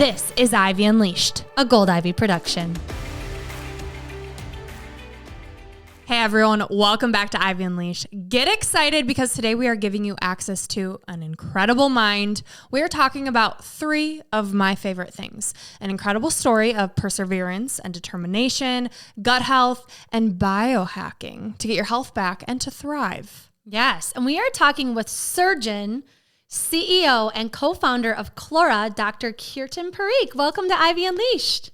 This is Ivy Unleashed, a Gold Ivy production. Hey everyone, welcome back to Ivy Unleashed. Get excited because today we are giving you access to an incredible mind. We are talking about three of my favorite things: an incredible story of perseverance and determination, gut health, and biohacking to get your health back and to thrive. Yes, and we are talking with surgeon, CEO, and co-founder of Clora, Dr. Kirten Parekh. Welcome to Ivy Unleashed.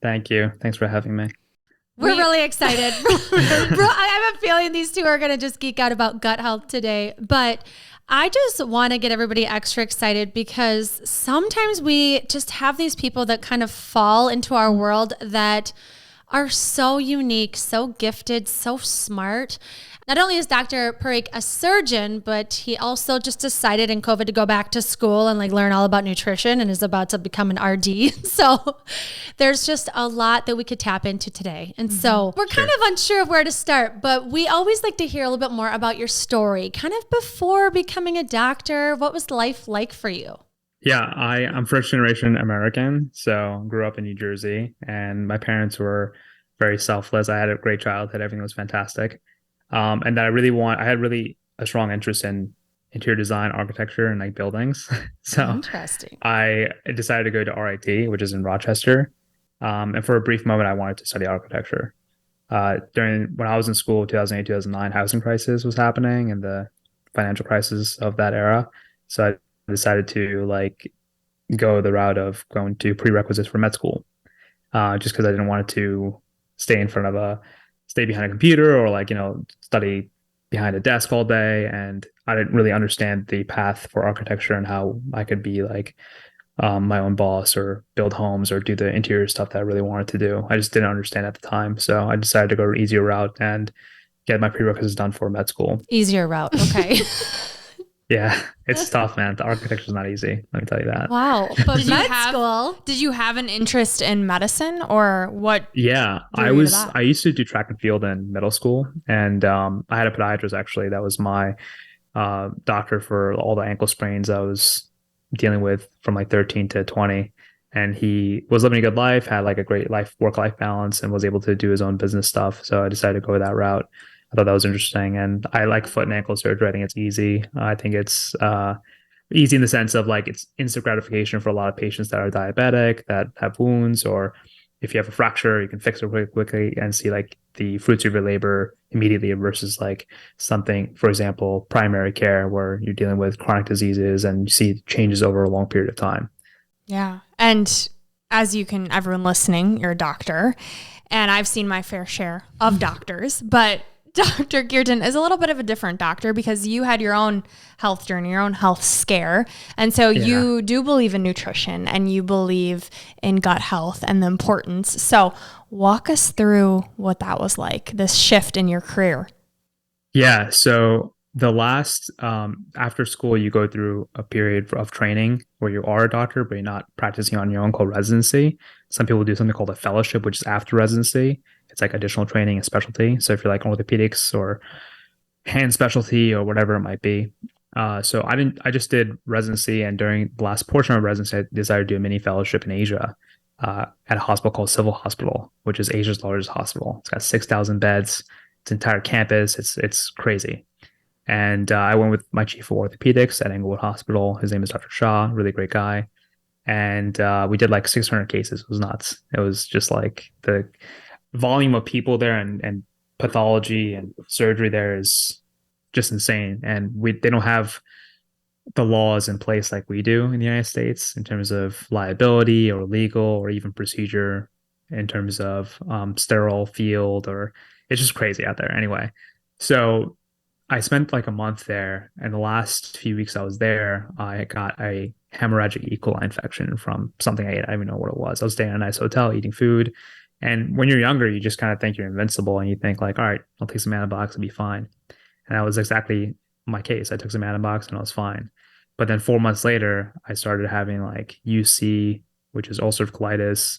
Thank you. Thanks for having me. We're really excited. I have a feeling these two are going to just geek out about gut health today, but I just want to get everybody extra excited because sometimes we just have these people that kind of fall into our world that are so unique, so gifted, so smart. Not only is Dr. Parekh a surgeon, but he also just decided in COVID to go back to school and learn all about nutrition and is about to become an RD. So there's just a lot that we could tap into today. And so we're kind of unsure of where to start, but we always like to hear a little bit more about your story. Kind of before becoming a doctor, what was life like for you? Yeah, I'm first generation American. So grew up in New Jersey and my parents were very selfless. I had a great childhood. Everything was fantastic. And that I had really a strong interest in interior design, architecture, and buildings. So Interesting. I decided to go to RIT, which is in Rochester. And for a brief moment, I wanted to study architecture. When I was in school, 2008, 2009, housing crisis was happening and the financial crisis of that era. So I decided to go the route of going to prerequisites for med school, just because I didn't want to stay behind a computer or study behind a desk all day. And I didn't really understand the path for architecture and how I could be my own boss or build homes or do the interior stuff that I really wanted to do. I just didn't understand at the time. So I decided to go an easier route and get my prerequisites done for med school. Easier route. Okay. Yeah, it's tough, man. The architecture is not easy. Let me tell you that. Wow. But Did you have an interest in medicine or what? Yeah, I used to do track and field in middle school, and I had a podiatrist actually that was my doctor for all the ankle sprains I was dealing with from 13 to 20. And he was living a good life, had a great work-life balance, and was able to do his own business stuff. So I decided to go that route. I thought that was interesting. And I like foot and ankle surgery. I think it's easy. I think it's easy in the sense of it's instant gratification for a lot of patients that are diabetic, that have wounds, or if you have a fracture, you can fix it really quickly and see the fruits of your labor immediately versus something, for example, primary care, where you're dealing with chronic diseases and you see changes over a long period of time. Yeah. And everyone listening, you're a doctor, and I've seen my fair share of doctors, but Dr. Kirten is a little bit of a different doctor because you had your own health journey, your own health scare. And so you do believe in nutrition and you believe in gut health and the importance. So walk us through what that was like, this shift in your career. Yeah. So the last, after school, you go through a period of training where you are a doctor, but you're not practicing on your own, called residency. Some people do something called a fellowship, which is after residency. It's additional training and specialty. So if you're orthopedics or hand specialty or whatever it might be. So I just did residency, and during the last portion of residency, I decided to do a mini fellowship in Asia at a hospital called Civil Hospital, which is Asia's largest hospital. It's got 6,000 beds. It's an entire campus. It's crazy. And I went with my chief of orthopedics at Englewood Hospital. His name is Dr. Shah, really great guy. And we did 600 cases. It was nuts. It was just the volume of people there and pathology and surgery there is just insane. And they don't have the laws in place like we do in the United States in terms of liability or legal or even procedure in terms of sterile field, or it's just crazy out there. Anyway, so I spent a month there, and the last few weeks I was there, I got a hemorrhagic E. coli infection from something I ate. I don't even know what it was. I was staying in a nice hotel, eating food. And when you're younger, you just kind of think you're invincible and you think all right, I'll take some antibiotics and be fine. And that was exactly my case. I took some antibiotics and I was fine. But then 4 months later, I started having UC, which is ulcerative colitis,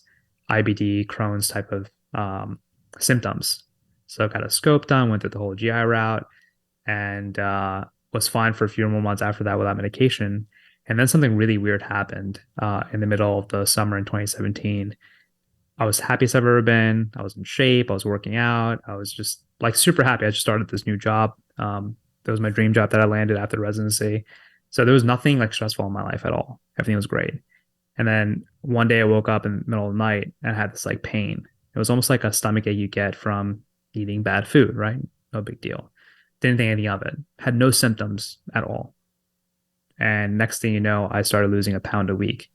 IBD, Crohn's type of symptoms. So I got a scope done, went through the whole GI route, and was fine for a few more months after that without medication. And then something really weird happened in the middle of the summer in 2017. I was happiest I've ever been. I was in shape. I was working out. I was just like super happy. I just started this new job. That was my dream job that I landed after residency. So there was nothing like stressful in my life at all. Everything was great. And then one day I woke up in the middle of the night and I had this like pain. It was almost like a stomach ache you get from eating bad food, right? No big deal. Didn't think anything of it. Had no symptoms at all. And next thing you know, I started losing a pound a week.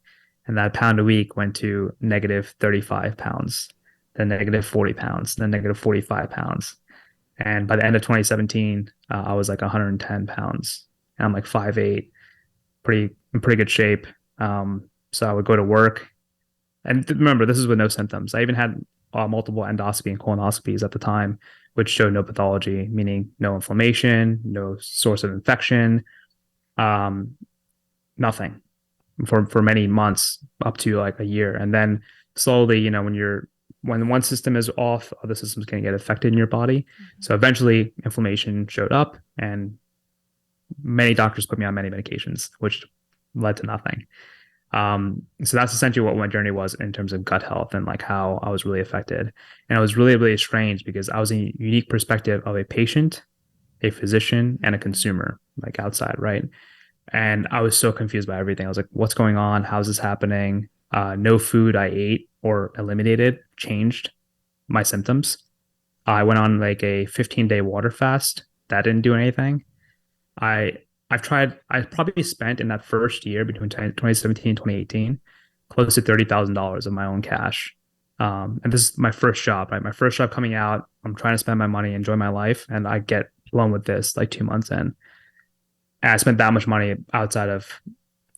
And that pound a week went to negative 35 pounds, then negative 40 pounds, then negative 45 pounds. And by the end of 2017, I was like 110 pounds. And I'm like 5'8", in pretty good shape. So I would go to work. And remember, this is with no symptoms. I even had multiple endoscopy and colonoscopies at the time, which showed no pathology, meaning no inflammation, no source of infection, nothing for many months, up to like a year. And then slowly, when one system is off, other systems can get affected in your body. So eventually inflammation showed up and many doctors put me on many medications, which led to nothing. So that's essentially what my journey was in terms of gut health and like how I was really affected. And it was really, really strange because I was in a unique perspective of a patient, a physician, and a consumer, like outside, right? And I was so confused by everything. I was like, what's going on? How's this happening? No food I ate or eliminated changed my symptoms. I went on like a 15-day water fast. That didn't do anything. I I probably spent in that first year between 2017 and 2018, close to $30,000 of my own cash. And this is my first job, right? My first job coming out. I'm trying to spend my money, enjoy my life. And I get blown with this like 2 months in. And I spent that much money outside of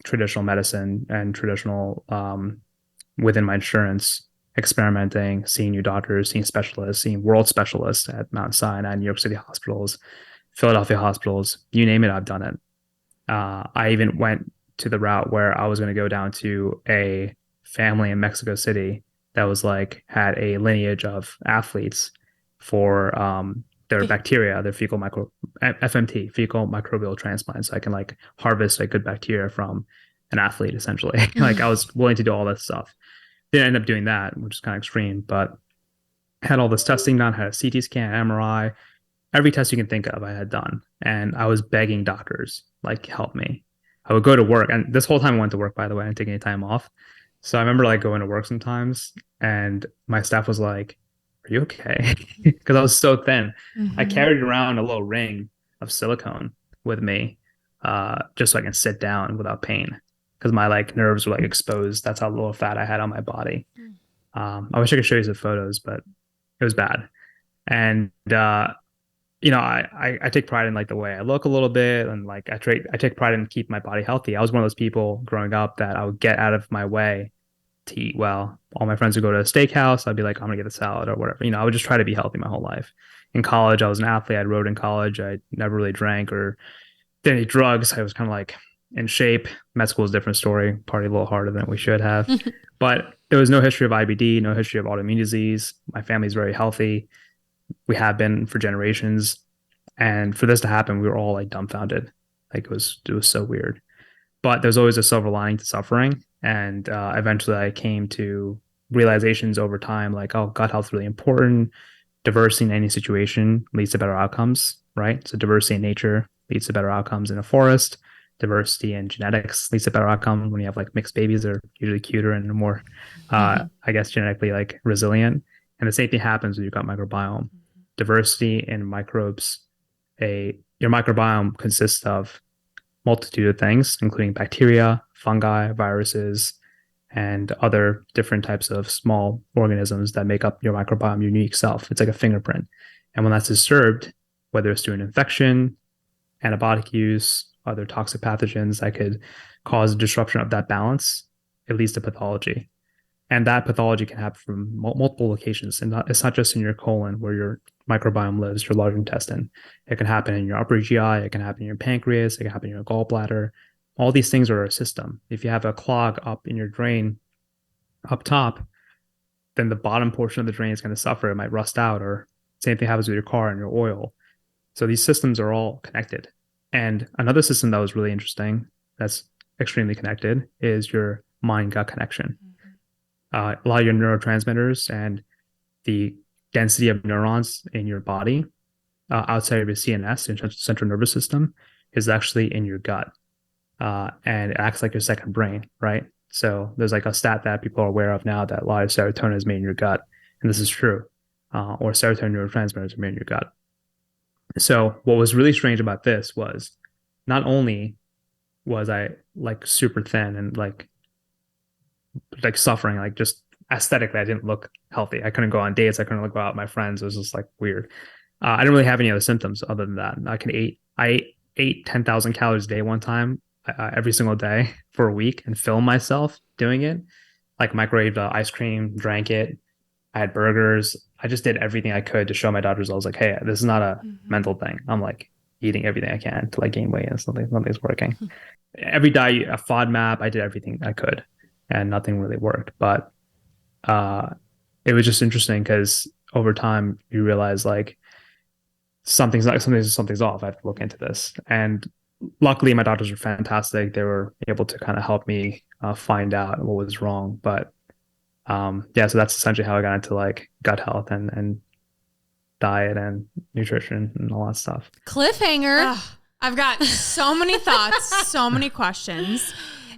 traditional medicine and traditional within my insurance, experimenting, seeing new doctors, seeing specialists, seeing world specialists at Mount Sinai, New York City hospitals, Philadelphia hospitals, you name it, I've done it. I even went to the route where I was going to go down to a family in Mexico City that was like had a lineage of athletes for their bacteria, their fecal micro FMT, fecal microbial transplant. So I can like harvest a good bacteria from an athlete essentially. Like I was willing to do all this stuff. Didn't end up doing that, which is kind of extreme, but had all this testing done, had a CT scan, MRI, every test you can think of I had done. And I was begging doctors, like, help me. I would go to work. And this whole time I went to work, by the way, I didn't take any time off. So I remember like going to work sometimes and my staff was like, are you okay? Because I was so thin. I carried around a little ring of silicone with me just so I can sit down without pain because my like nerves were like exposed. That's how little fat I had on my body. I wish I could show you some photos, but it was bad. And I take pride in like the way I look a little bit, and like I take pride in keep my body healthy. I was one of those people growing up that I would get out of my way to eat well. All my friends would go to a steakhouse. I'd be like, I'm gonna get a salad or whatever. I would just try to be healthy my whole life. In college, I was an athlete. I rode in college. I never really drank or did any drugs. I was kind of like in shape. Med school is a different story. Party a little harder than we should have. But there was no history of IBD, no history of autoimmune disease. My family's very healthy. We have been for generations. And for this to happen, we were all like dumbfounded. Like it was so weird. But there's always a silver lining to suffering. And eventually I came to realizations over time, like, oh, gut health is really important. Diversity in any situation leads to better outcomes, right? So diversity in nature leads to better outcomes in a forest. Diversity in genetics leads to better outcomes. When you have like mixed babies, they're usually cuter and more, I guess, genetically like resilient. And the same thing happens with your gut microbiome. Diversity in microbes. Your microbiome consists of multitude of things, including bacteria, fungi, viruses, and other different types of small organisms that make up your microbiome unique self. It's like a fingerprint. And when that's disturbed, whether it's through an infection, antibiotic use, other toxic pathogens that could cause a disruption of that balance, it leads to pathology. And that pathology can happen from multiple locations. And it's not just in your colon where your microbiome lives, your large intestine. It can happen in your upper GI. It can happen in your pancreas. It can happen in your gallbladder. All these things are a system. If you have a clog up in your drain up top, then the bottom portion of the drain is going to suffer. It might rust out, or same thing happens with your car and your oil. So these systems are all connected. And another system that was really interesting that's extremely connected is your mind-gut connection. A lot of your neurotransmitters and the density of neurons in your body outside of your CNS, your central nervous system, is actually in your gut. And it acts like your second brain, right? So there's like a stat that people are aware of now that a lot of serotonin is made in your gut. And this is true. Or serotonin neurotransmitters are made in your gut. So what was really strange about this was not only was I like super thin and like suffering, like just aesthetically, I didn't look healthy. I couldn't go on dates. I couldn't go out with my friends. It was just like weird. I didn't really have any other symptoms other than that. I ate 10,000 calories a day one time, every single day for a week, and filmed myself doing it. Like microwaved ice cream, drank it. I had burgers. I just did everything I could to show my doctors. I was like, hey, this is not a mental thing. I'm like eating everything I can to like gain weight, and nothing's working. Every diet, a FODMAP, I did everything I could, and nothing really worked. But it was just interesting because over time you realize like something's off. I have to look into this. And luckily my doctors were fantastic. They were able to kind of help me find out what was wrong. But yeah, so that's essentially how I got into like gut health and diet and nutrition and all that stuff. Cliffhanger. I've got so many thoughts, so many questions.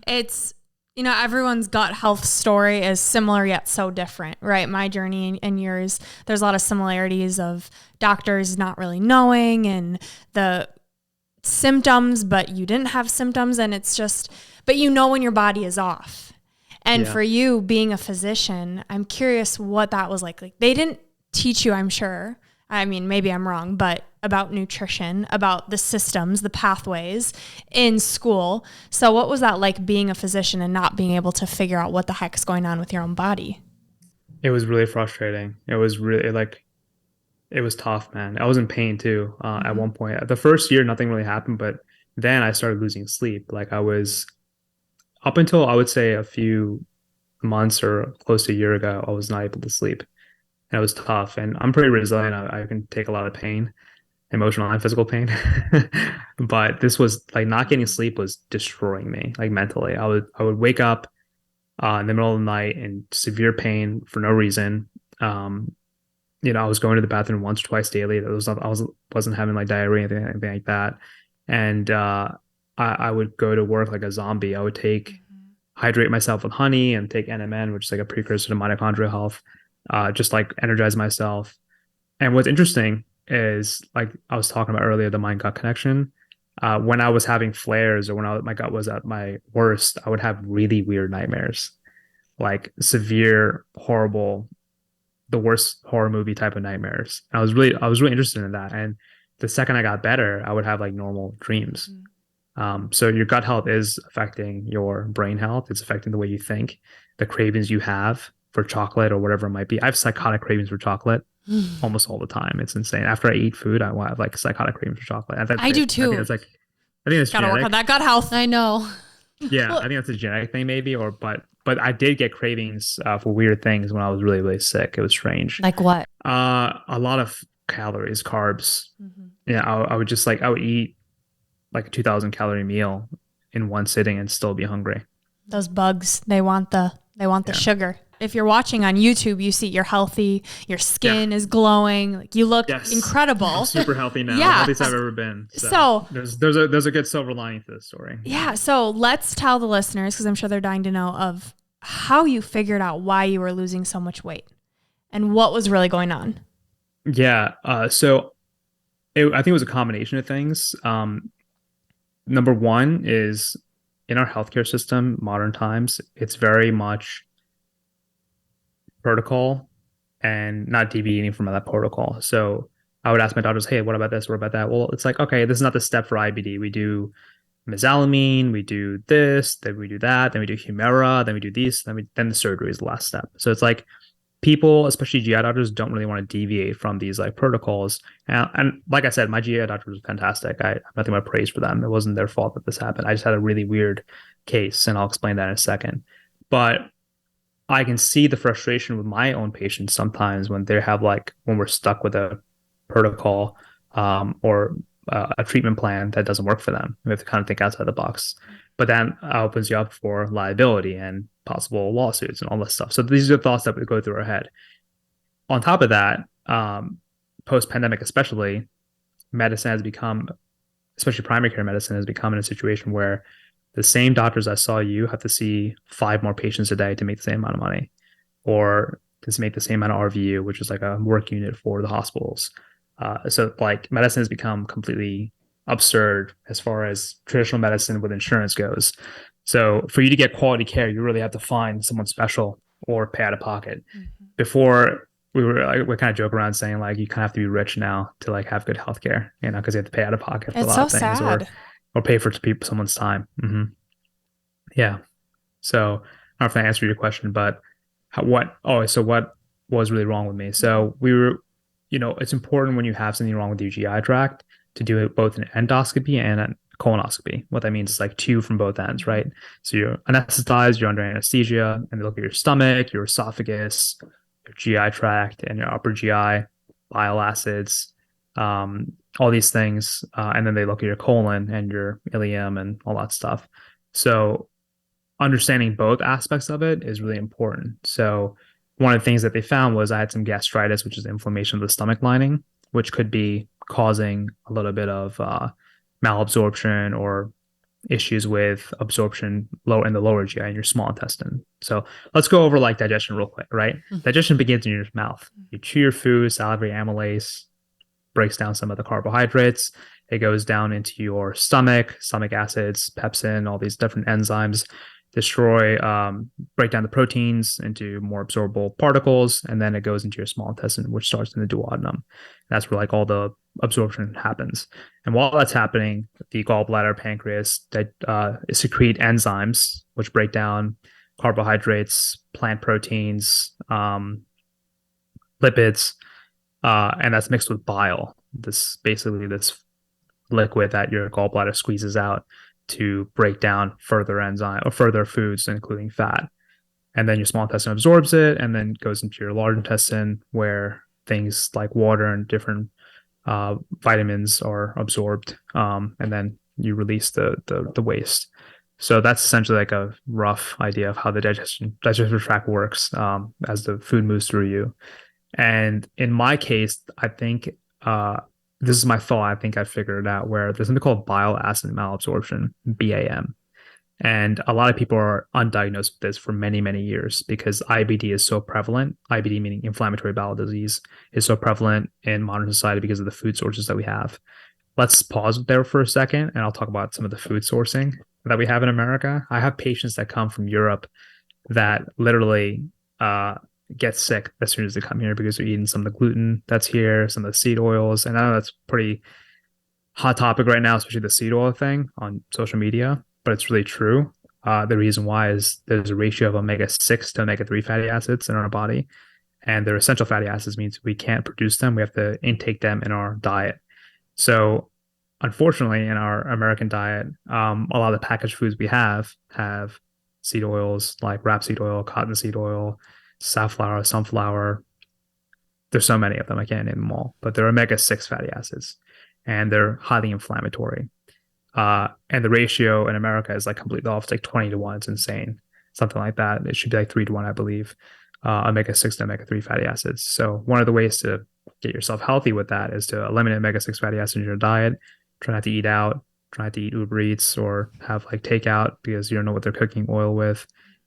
It's, everyone's gut health story is similar yet so different, right? My journey and yours, there's a lot of similarities of doctors not really knowing and the symptoms, but you didn't have symptoms. And it's just, but when your body is off. And for you being a physician, I'm curious what that was like. Like they didn't teach you, I'm sure. I mean, maybe I'm wrong, but about nutrition, about the systems, the pathways in school. So what was that like being a physician and not being able to figure out what the heck is going on with your own body? It was really frustrating. It was really it was tough, man. I was in pain too. At one point, the first year, nothing really happened, but then I started losing sleep. Like I was up until I would say a few months or close to a year ago, I was not able to sleep. And it was tough. And I'm pretty resilient. I can take a lot of pain, emotional and physical pain. But this was like not getting sleep was destroying me, like mentally. I would wake up in the middle of the night in severe pain for no reason. I was going to the bathroom once or twice daily. Wasn't having like diarrhea or anything like that. And I would go to work like a zombie. I would hydrate myself with honey and take NMN, which is like a precursor to mitochondrial health, just like energize myself. And what's interesting is like I was talking about earlier, the mind-gut connection. When I was having flares or when my gut was at my worst, I would have really weird nightmares, like severe, horrible, the worst horror movie type of nightmares. And I was really interested in that. And the second I got better, I would have like normal dreams. So your gut health is affecting your brain health. It's affecting the way you think, the cravings you have for chocolate or whatever it might be. I have psychotic cravings for chocolate almost all the time. It's insane. After I eat food, I will have like psychotic cravings for chocolate. I do too. I think it's gotta genetic. work on that gut health. I know. Yeah, I think that's a genetic thing maybe, but I did get cravings for weird things when I was really, really sick. It was strange. Like what? A lot of calories, carbs. Yeah, I would just I would eat like a 2,000 calorie meal in one sitting and still be hungry. Those bugs, they want the sugar. If you're watching on YouTube, you see you're healthy, your skin is glowing, like you look incredible. I'm super healthy now. Yeah. Healthiest I've ever been. So there's a good silver lining to this story. Yeah. So let's tell the listeners, because I'm sure they're dying to know, of how you figured out why you were losing so much weight and what was really going on. Yeah. I think it was a combination of things. Number one is in our healthcare system, modern times, it's very much protocol and not deviating from that protocol. So I would ask my doctors, hey, what about this? What about that? Well, it's like, okay, this is not the step for IBD. We do mesalamine, we do this, then we do that, then we do Humira, then we do these, then the surgery is the last step. So it's like people, especially GI doctors, don't really want to deviate from these like protocols. And like I said, my GI doctor was fantastic. I have nothing but praise for them. It wasn't their fault that this happened. I just had a really weird case, and I'll explain that in a second. But I can see the frustration with my own patients sometimes when they have when we're stuck with a protocol or a treatment plan that doesn't work for them. We have to kind of think outside the box. but that opens you up for liability and possible lawsuits and all this stuff. So these are the thoughts that would go through our head. On top of that, post-pandemic especially, medicine has become, especially primary care medicine, has become in a situation where the same doctors that saw you have to see 5 more patients a day to make the same amount of money, or to make the same amount of RVU, which is like a work unit for the hospitals. So like medicine has become completely absurd as far as traditional medicine with insurance goes. So for you to get quality care, you really have to find someone special or pay out of pocket. Mm-hmm. Before we kind of joke around saying like you kind of have to be rich now to like have good healthcare, you know, because you have to pay out of pocket for a lot of things, sad. Or pay for someone's time. Mm-hmm. Yeah. So I don't know if I answered your question, but what was really wrong with me? So we were, you know, it's important when you have something wrong with your GI tract to do it both an endoscopy and a colonoscopy. What that means is like 2 from both ends, right? So you're anesthetized, you're under anesthesia, and they look at your stomach, your esophagus, your GI tract, and your upper GI, bile acids, all these things, and then they look at your colon and your ileum and all that stuff. So understanding both aspects of it is really important. So one of the things that they found was I had some gastritis, which is inflammation of the stomach lining, which could be causing a little bit of malabsorption or issues with absorption in the lower GI in your small intestine. So let's go over like digestion real quick, right? Mm-hmm. Digestion begins in your mouth. You chew your food, salivary amylase breaks down some of the carbohydrates. It goes down into your stomach acids, pepsin, all these different enzymes break down the proteins into more absorbable particles, and then it goes into your small intestine, which starts in the duodenum. That's where like all the absorption happens. And while that's happening, the gallbladder, pancreas secrete enzymes which break down carbohydrates, plant proteins, lipids, and that's mixed with bile. This liquid that your gallbladder squeezes out to break down further enzyme or further foods, including fat. And then your small intestine absorbs it and then goes into your large intestine where things like water and different vitamins are absorbed. And then you release the waste. So that's essentially like a rough idea of how the digestive tract works as the food moves through you. And in my case, I think this is my thought. I think I figured it out where there's something called bile acid malabsorption, BAM. And a lot of people are undiagnosed with this for many, many years because IBD is so prevalent. IBD meaning inflammatory bowel disease is so prevalent in modern society because of the food sources that we have. Let's pause there for a second and I'll talk about some of the food sourcing that we have in America. I have patients that come from Europe that literally get sick as soon as they come here because they're eating some of the gluten that's here, some of the seed oils. And I know that's pretty hot topic right now, especially the seed oil thing on social media, but it's really true. The reason why is there's a ratio of omega-6 to omega-3 fatty acids in our body. And they're essential fatty acids means we can't produce them. We have to intake them in our diet. So unfortunately, in our American diet, a lot of the packaged foods we have seed oils like rapeseed oil, cottonseed oil, safflower, sunflower. There's so many of them, I can't name them all, but they're omega-6 fatty acids and they're highly inflammatory. And the ratio in America is like completely off. It's like 20 to 1. It's insane. Something like that. It should be like 3 to 1, I believe. Omega-6 to omega-3 fatty acids. So one of the ways to get yourself healthy with that is to eliminate omega-6 fatty acids in your diet. Try not to eat out. Try not to eat Uber Eats or have like takeout because you don't know what they're cooking oil with.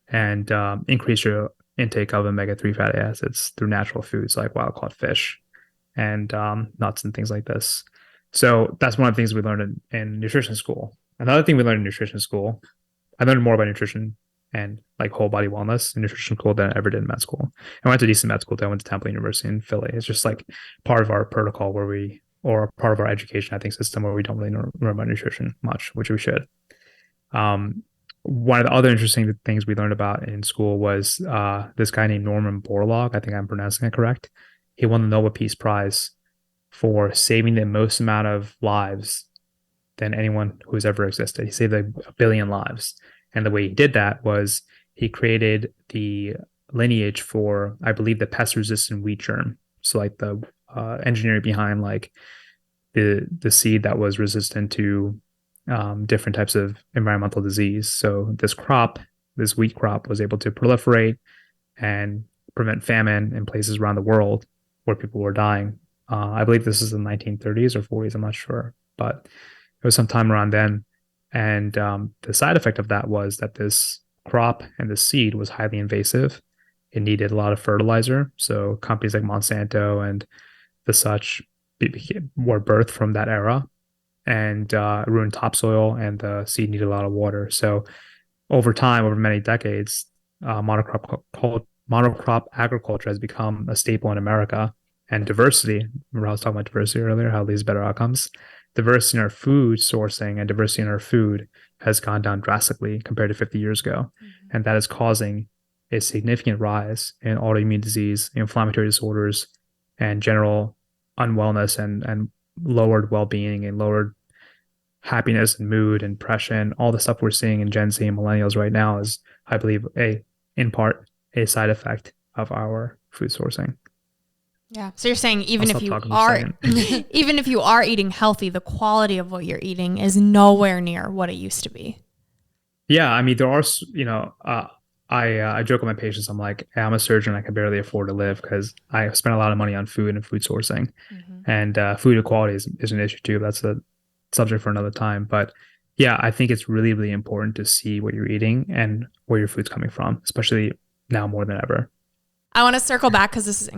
And increase your intake of omega-3 fatty acids through natural foods like wild-caught fish and nuts and things like this. So that's one of the things we learned in nutrition school. Another thing we learned in nutrition school, I learned more about nutrition and like whole body wellness in nutrition school than I ever did in med school. I went to decent med school. I went to Temple University in Philly. It's just like part of our protocol or part of our education, I think, system where we don't really learn about nutrition much, which we should. One of the other interesting things we learned about in school was this guy named Norman Borlaug. I think I'm pronouncing it correct. He won the Nobel Peace Prize for saving the most amount of lives than anyone who's ever existed. He saved 1 billion lives. And the way he did that was he created the lineage for, I believe, the pest-resistant wheat germ. So like the engineering behind like the seed that was resistant to different types of environmental disease. So this wheat crop, was able to proliferate and prevent famine in places around the world where people were dying. I believe this is the 1930s or 40s. I'm not sure, but it was sometime around then. And the side effect of that was that this crop and the seed was highly invasive. It needed a lot of fertilizer. So companies like Monsanto and the such were birthed from that era, and ruined topsoil, and the seed needed a lot of water. So over time, over many decades, monocrop agriculture has become a staple in America. And diversity, remember I was talking about diversity earlier, how it leads to better outcomes. Diversity in our food sourcing and diversity in our food has gone down drastically compared to 50 years ago. And that is causing a significant rise in autoimmune disease, inflammatory disorders, and general unwellness, and lowered well-being and lowered happiness and mood and depression. All the stuff we're seeing in Gen Z and millennials right now is, I believe, in part a side effect of our food sourcing. Yeah. So you're saying I'll stop talking for a second. even if you are eating healthy, the quality of what you're eating is nowhere near what it used to be. Yeah, I mean, there are, I joke with my patients. I'm like, hey, I'm a surgeon. I can barely afford to live because I spend a lot of money on food and food sourcing, and food equality is an issue too. That's a subject for another time. But yeah, I think it's really, really important to see what you're eating and where your food's coming from, especially now more than ever. I want to circle back because this is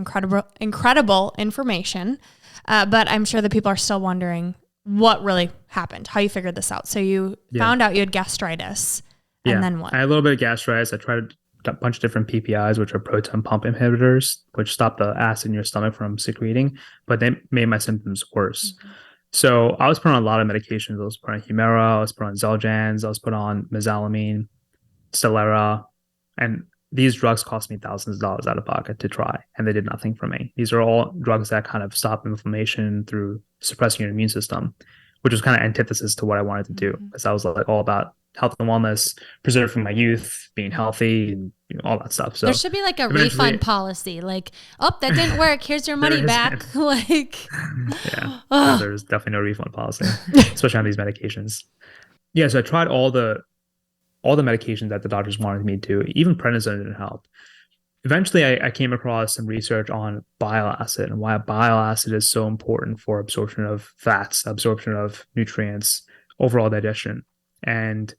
incredible information. But I'm sure that people are still wondering what really happened, how you figured this out. So you found out you had gastritis, and then what? I had a little bit of gastritis. I tried a bunch of different PPIs, which are proton pump inhibitors, which stop the acid in your stomach from secreting, but they made my symptoms worse. So I was put on a lot of medications. I was put on Humira, I was put on Xeljanz, I was put on mesalamine, Stelara, and these drugs cost me thousands of dollars out of pocket to try, and they did nothing for me. These are all drugs that kind of stop inflammation through suppressing your immune system, which was kind of antithesis to what I wanted to do, because I was like all about health and wellness, preserving my youth, being healthy, and all that stuff. So there should be like a refund policy. Like, oh, that didn't work. Here's your money back. Like, yeah, there's definitely no refund policy, especially on these medications. Yeah, so I tried all the medications that the doctors wanted me to. Even prednisone didn't help. Eventually, I came across some research on bile acid and why bile acid is so important for absorption of fats, absorption of nutrients, overall digestion, and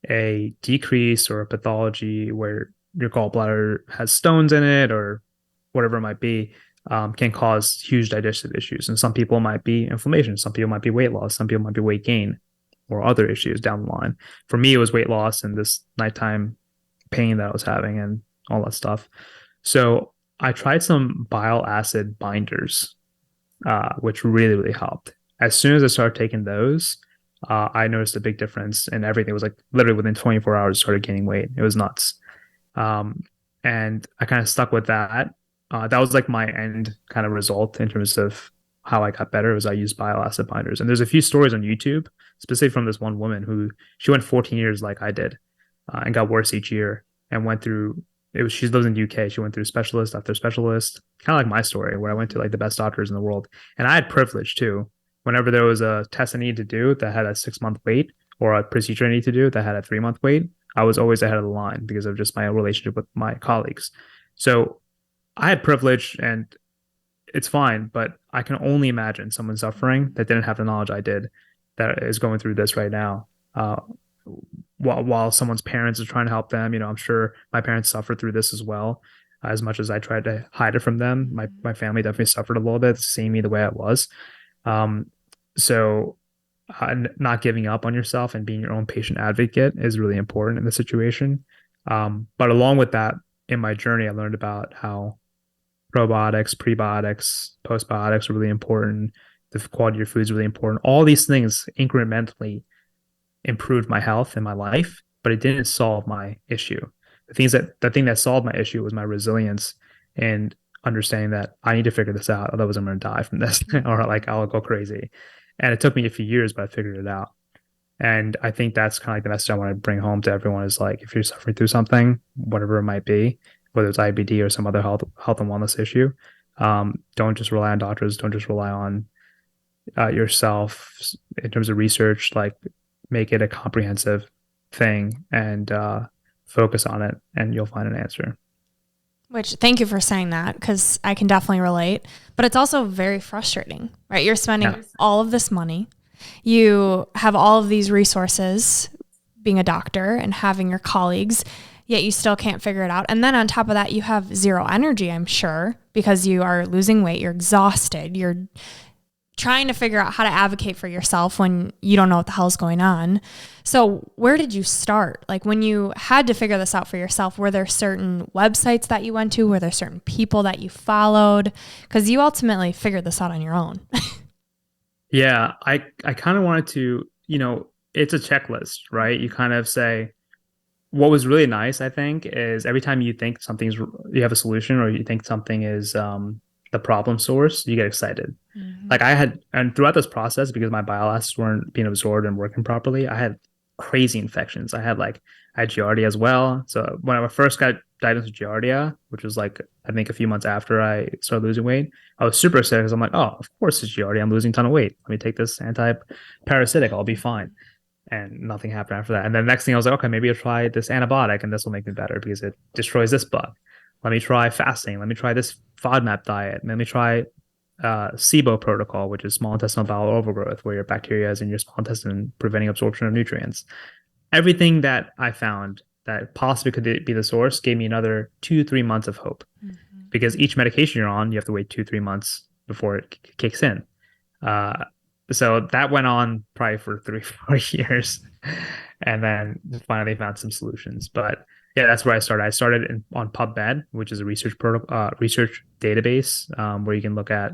a decrease or a pathology where your gallbladder has stones in it or whatever it might be, can cause huge digestive issues. And some people might be inflammation, some people might be weight loss, some people might be weight gain, or other issues down the line. For me, it was weight loss and this nighttime pain that I was having and all that stuff. So I tried some bile acid binders, which really, really helped. As soon as I started taking those, I noticed a big difference in everything. It was like literally within 24 hours, I started gaining weight. It was nuts. And I kind of stuck with that. That was like my end kind of result in terms of how I got better, was I used bile acid binders. And there's a few stories on YouTube, specifically from this one woman who she went 14 years like I did, and got worse each year, and went through, she lives in the UK. She went through specialist after specialist, kind of like my story, where I went to like the best doctors in the world. And I had privilege too. Whenever there was a test I needed to do that had a 6-month wait, or a procedure I needed to do that had a 3-month wait, I was always ahead of the line because of just my relationship with my colleagues. So I had privilege, and it's fine, but I can only imagine someone suffering that didn't have the knowledge I did, that is going through this right now. While someone's parents are trying to help them, I'm sure my parents suffered through this as well. As much as I tried to hide it from them, my family definitely suffered a little bit, seeing me the way I was. So not giving up on yourself and being your own patient advocate is really important in the situation. But along with that, in my journey, I learned about how probiotics, prebiotics, postbiotics are really important. The quality of your food is really important. All these things incrementally improved my health and my life, but it didn't solve my issue. The thing that solved my issue was my resilience and understanding that I need to figure this out, otherwise I'm going to die from this, or like I'll go crazy. And it took me a few years, but I figured it out. And I think that's kind of like the message I want to bring home to everyone is like, if you're suffering through something, whatever it might be, whether it's IBD or some other health and wellness issue, don't just rely on doctors. Don't just rely on yourself in terms of research. Like, make it a comprehensive thing and focus on it, and you'll find an answer. Which, thank you for saying that, because I can definitely relate. But it's also very frustrating, right? You're spending all of this money. You have all of these resources being a doctor and having your colleagues, yet you still can't figure it out. And then on top of that, you have zero energy, I'm sure, because you are losing weight. You're exhausted. You're trying to figure out how to advocate for yourself when you don't know what the hell's going on. So where did you start? Like when you had to figure this out for yourself, were there certain websites that you went to? Were there certain people that you followed? Because you ultimately figured this out on your own. Yeah, I kind of wanted to, it's a checklist, right? You kind of say, what was really nice, I think, is every time you think you have a solution or you think something is the problem source, you get excited. Mm-hmm. Like and throughout this process, because my bile acids weren't being absorbed and working properly, I had crazy infections. I had Giardia as well. So when I first got diagnosed with Giardia, which was like, I think a few months after I started losing weight, I was super excited because I'm like, oh, of course it's Giardia. I'm losing a ton of weight. Let me take this anti-parasitic. I'll be fine. And nothing happened after that. And then next thing I was like, okay, maybe I'll try this antibiotic and this will make me better because it destroys this bug. Let me try fasting. Let me try this FODMAP diet. Let me try SIBO protocol, which is small intestinal bowel overgrowth, where your bacteria is in your small intestine preventing absorption of nutrients. Everything that I found that possibly could be the source gave me another 2-3 months of hope. Mm-hmm. Because each medication you're on, you have to wait 2-3 months before it kicks in. So that went on probably for 3-4 years, and then finally found some solutions. But yeah, that's where I started. I started on PubMed, which is a research database where you can look at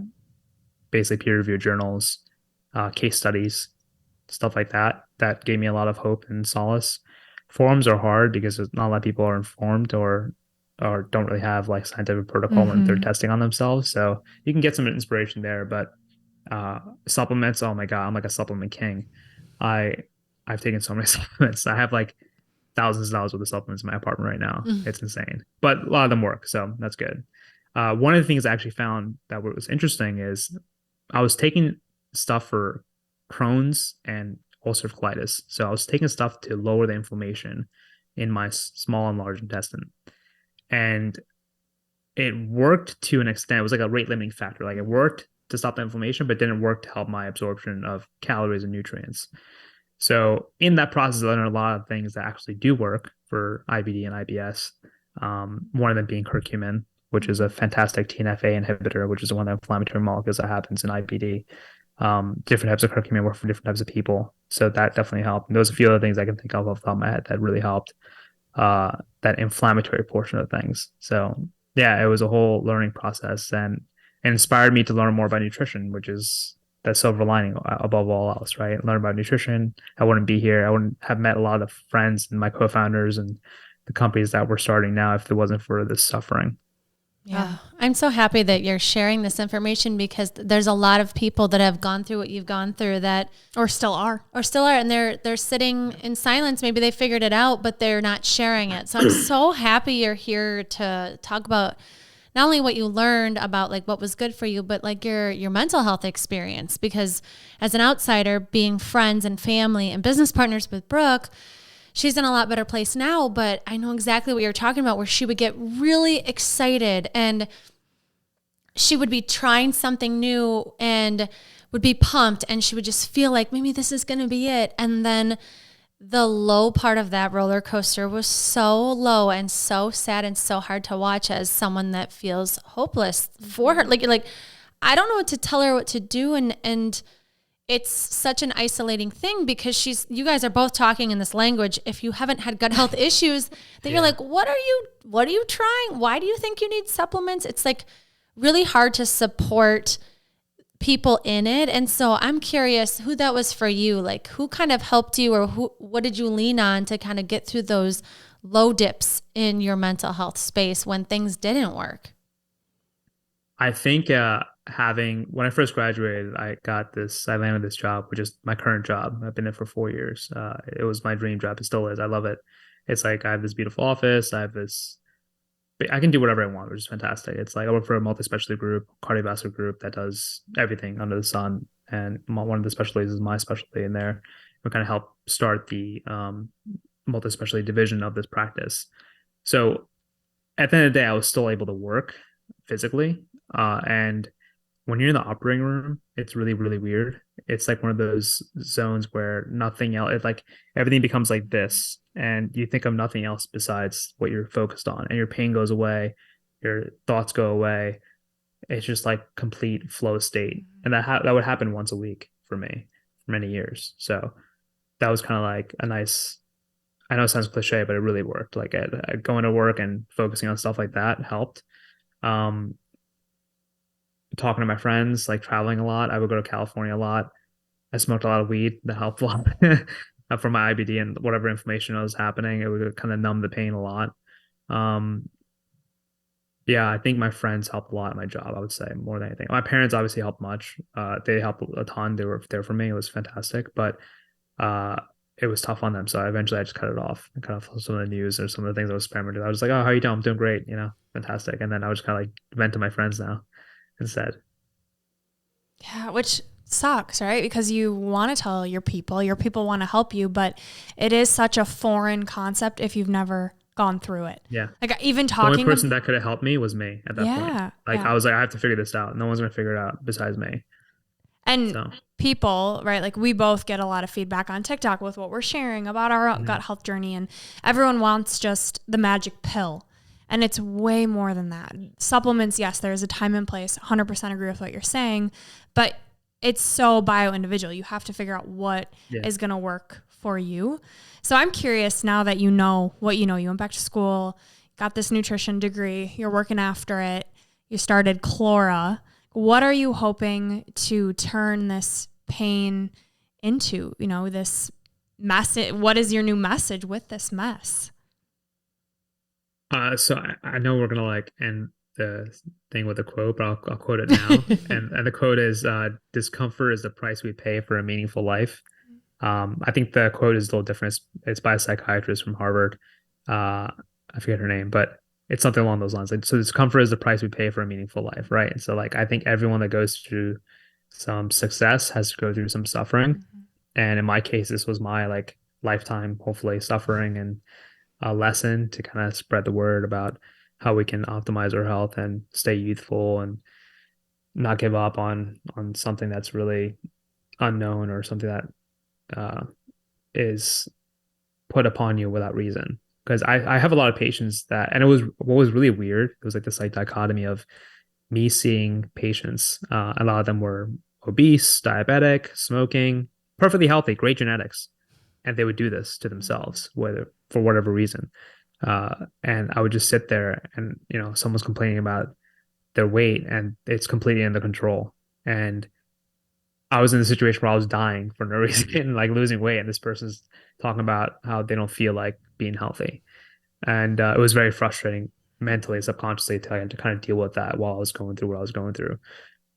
basically peer-reviewed journals, case studies, stuff like that. That gave me a lot of hope and solace. Forums are hard because not a lot of people are informed or don't really have like scientific protocol when they're testing on themselves. So you can get some inspiration there, but supplements, oh my God, I'm like a supplement king. I've taken so many supplements. I have like thousands of dollars worth of supplements in my apartment right now. It's insane, but a lot of them work, so that's good. One of the things I actually found that was interesting is I was taking stuff for Crohn's and ulcerative colitis. So I was taking stuff to lower the inflammation in my small and large intestine, and it worked to an extent. It was like a rate limiting factor. Like it worked to stop the inflammation, but didn't work to help my absorption of calories and nutrients. So in that process, I learned a lot of things that actually do work for IBD and IBS. One of them being curcumin, which is a fantastic TNF-A inhibitor, which is one of the inflammatory molecules that happens in IBD. Different types of curcumin work for different types of people. So that definitely helped. And there's a few other things I can think of off the top of my head that really helped that inflammatory portion of things. So yeah, it was a whole learning process and inspired me to learn more about nutrition, which is the silver lining above all else, right? Learn about nutrition. I wouldn't be here. I wouldn't have met a lot of friends and my co-founders and the companies that we're starting now if it wasn't for this suffering. Yeah. I'm so happy that you're sharing this information because there's a lot of people that have gone through what you've gone through that or still are and they're sitting in silence. Maybe they figured it out, but they're not sharing it. So I'm so happy you're here to talk about not only what you learned about like what was good for you, but like your mental health experience, because as an outsider, being friends and family and business partners with Brooke, she's in a lot better place now, but I know exactly what you're talking about, where she would get really excited and she would be trying something new and would be pumped and she would just feel like maybe this is going to be it. And then the low part of that roller coaster was so low and so sad and so hard to watch as someone that feels hopeless for her. Like I don't know what to tell her what to do. And it's such an isolating thing because you guys are both talking in this language. If you haven't had gut health issues, then you're like, what are you trying? Why do you think you need supplements? It's like really hard to support people in it. And so I'm curious who that was for you. Like who kind of helped you or what did you lean on to kind of get through those low dips in your mental health space when things didn't work? I think when I first graduated, I landed this job, which is my current job. I've been there for 4 years. It was my dream job. It still is. I love it. It's like I have this beautiful office. I can do whatever I want, which is fantastic. It's like I work for a multi-specialty group, cardiovascular group that does everything under the sun. And one of the specialties is my specialty in there. we kind of helped start the multi-specialty division of this practice. So at the end of the day, I was still able to work physically. And when you're in the operating room, it's really, really weird. It's like one of those zones where nothing else, it like everything becomes like this, and you think of nothing else besides what you're focused on, and your pain goes away, your thoughts go away. It's just like complete flow state, and that would happen once a week for me for many years. So that was kind of like a nice. I know it sounds cliche, but it really worked. Like going to work and focusing on stuff like that helped. Um, Talking to my friends, like traveling a lot. I would go to California a lot. I smoked a lot of weed. That helped a lot for my IBD and whatever inflammation was happening. It would kind of numb the pain a lot. Um, yeah, I think my friends helped a lot at my job. I would say more than anything. My parents obviously helped much. They helped a ton. They were there for me. It was fantastic, but uh, it was tough on them. So eventually, I just cut it off. I cut off some of the news or some of the things I was spamming to. I was like, "Oh, how you doing? I'm doing great. Fantastic." And then I was kind of like vent to my friends now instead. Yeah, which sucks, right? Because you want to tell your people want to help you, but it is such a foreign concept if you've never gone through it. Yeah. Like even The only talking. person that could have helped me was me at that point. Yeah. Like Yeah. I was like, I have to figure this out. No one's gonna figure it out besides me. And So people, right? Like we both get a lot of feedback on TikTok with what we're sharing about our gut health journey, and everyone wants just the magic pill. And it's way more than that. Supplements, yes, there's a time and place. 100% agree with what you're saying, but it's so bio-individual. You have to figure out what is going to work for you. So I'm curious now that you know what you know. You went back to school, got this nutrition degree, you're working after it, you started Clora. What are you hoping to turn this pain into? This message. What is your new message with this mess? so I know we're gonna like end the thing with a quote, but I'll quote it now. and the quote is discomfort is the price we pay for a meaningful life. I think the quote is a little different. It's by a psychiatrist from Harvard. I forget her name, but it's something along those lines. Like, so discomfort is the price we pay for a meaningful life, right? And so like I think everyone that goes through some success has to go through some suffering. And in my case, this was my like lifetime, hopefully, suffering and a lesson to kind of spread the word about how we can optimize our health and stay youthful and not give up on something that's really unknown or something that is put upon you without reason. Because I have a lot of patients that, and it was what was really weird. It was like this like dichotomy of me seeing patients. A lot of them were obese, diabetic, smoking, perfectly healthy, great genetics, and they would do this to themselves, whether for whatever reason. And I would just sit there, and someone's complaining about their weight, and it's completely under control. And I was in a situation where I was dying for no reason, like losing weight, and this person's talking about how they don't feel like being healthy, and it was very frustrating mentally, subconsciously to kind of deal with that while I was going through what I was going through.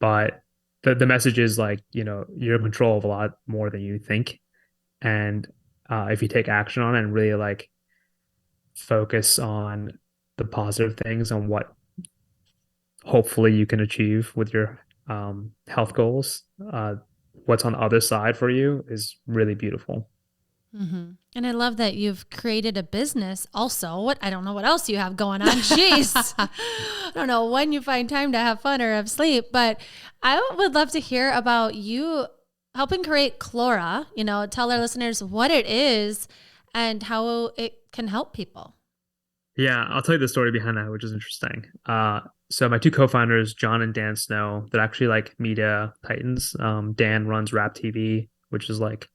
But the message is like, you're in control of a lot more than you think, and if you take action on it and really like focus on the positive things on what hopefully you can achieve with your health goals, what's on the other side for you is really beautiful. Mm-hmm. And I love that you've created a business also. I don't know what else you have going on. Jeez. I don't know when you find time to have fun or have sleep, but I would love to hear about you helping create Clora, tell our listeners what it is and how it can help people. Yeah, I'll tell you the story behind that, which is interesting. So my two co-founders, John and Dan Snow, they're actually like media titans. Dan runs Rap TV, which is like,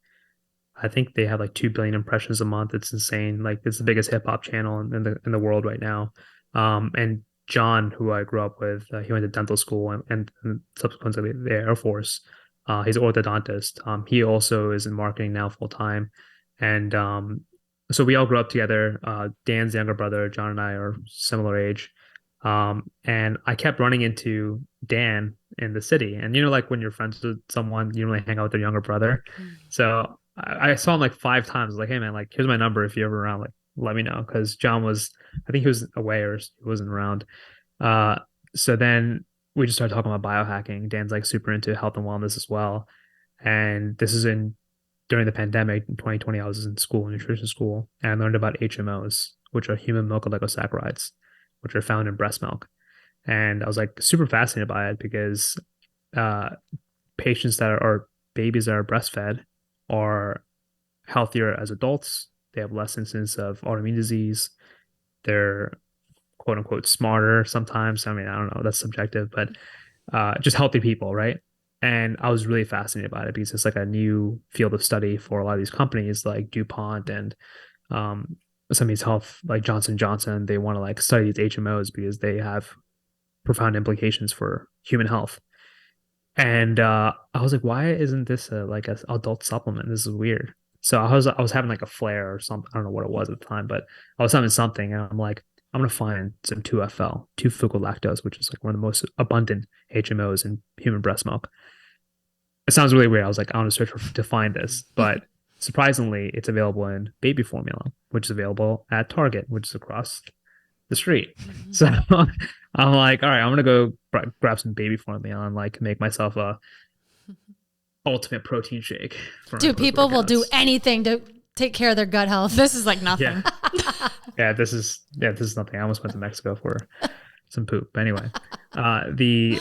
I think they have like 2 billion impressions a month. It's insane. Like it's the biggest hip hop channel in the world right now. And John, who I grew up with, he went to dental school and subsequently the Air Force. He's an orthodontist. He also is in marketing now full time. And so we all grew up together. Dan's younger brother, John and I are similar age. And I kept running into Dan in the city. And like when you're friends with someone, you really hang out with their younger brother. So I saw him like 5 times. Like, hey man, like here's my number. If you're ever around, like let me know. Because John I think he was away or he wasn't around. So then we just started talking about biohacking. Dan's like super into health and wellness as well. And this is in during the pandemic in 2020, I was in school, nutrition school, and I learned about HMOs, which are human milk oligosaccharides, which are found in breast milk. And I was like super fascinated by it because uh, patients that are babies that are breastfed are healthier as adults. They have less incidence of autoimmune disease. They're quote unquote smarter sometimes. I mean, I don't know, that's subjective, but just healthy people, right? And I was really fascinated by it because it's like a new field of study for a lot of these companies like DuPont and um, some of these health like Johnson Johnson. They want to like study these HMOs because they have profound implications for human health. And I was like, why isn't this like a adult supplement? This is weird. So I was having like a flare or something. I don't know what it was at the time, but I was having something, and I'm like, I'm gonna find some 2FL, 2-fucol-lactose, which is like one of the most abundant HMOs in human breast milk. It sounds really weird. I was like, I want to search to find this, but surprisingly, it's available in baby formula, which is available at Target, which is across the street. So I'm like, all right, I'm gonna go grab some baby formula and like make myself a ultimate protein shake. Dude, people will do anything to take care of their gut health. This is like nothing. Yeah, this is nothing. I almost went to Mexico for some poop. Anyway, the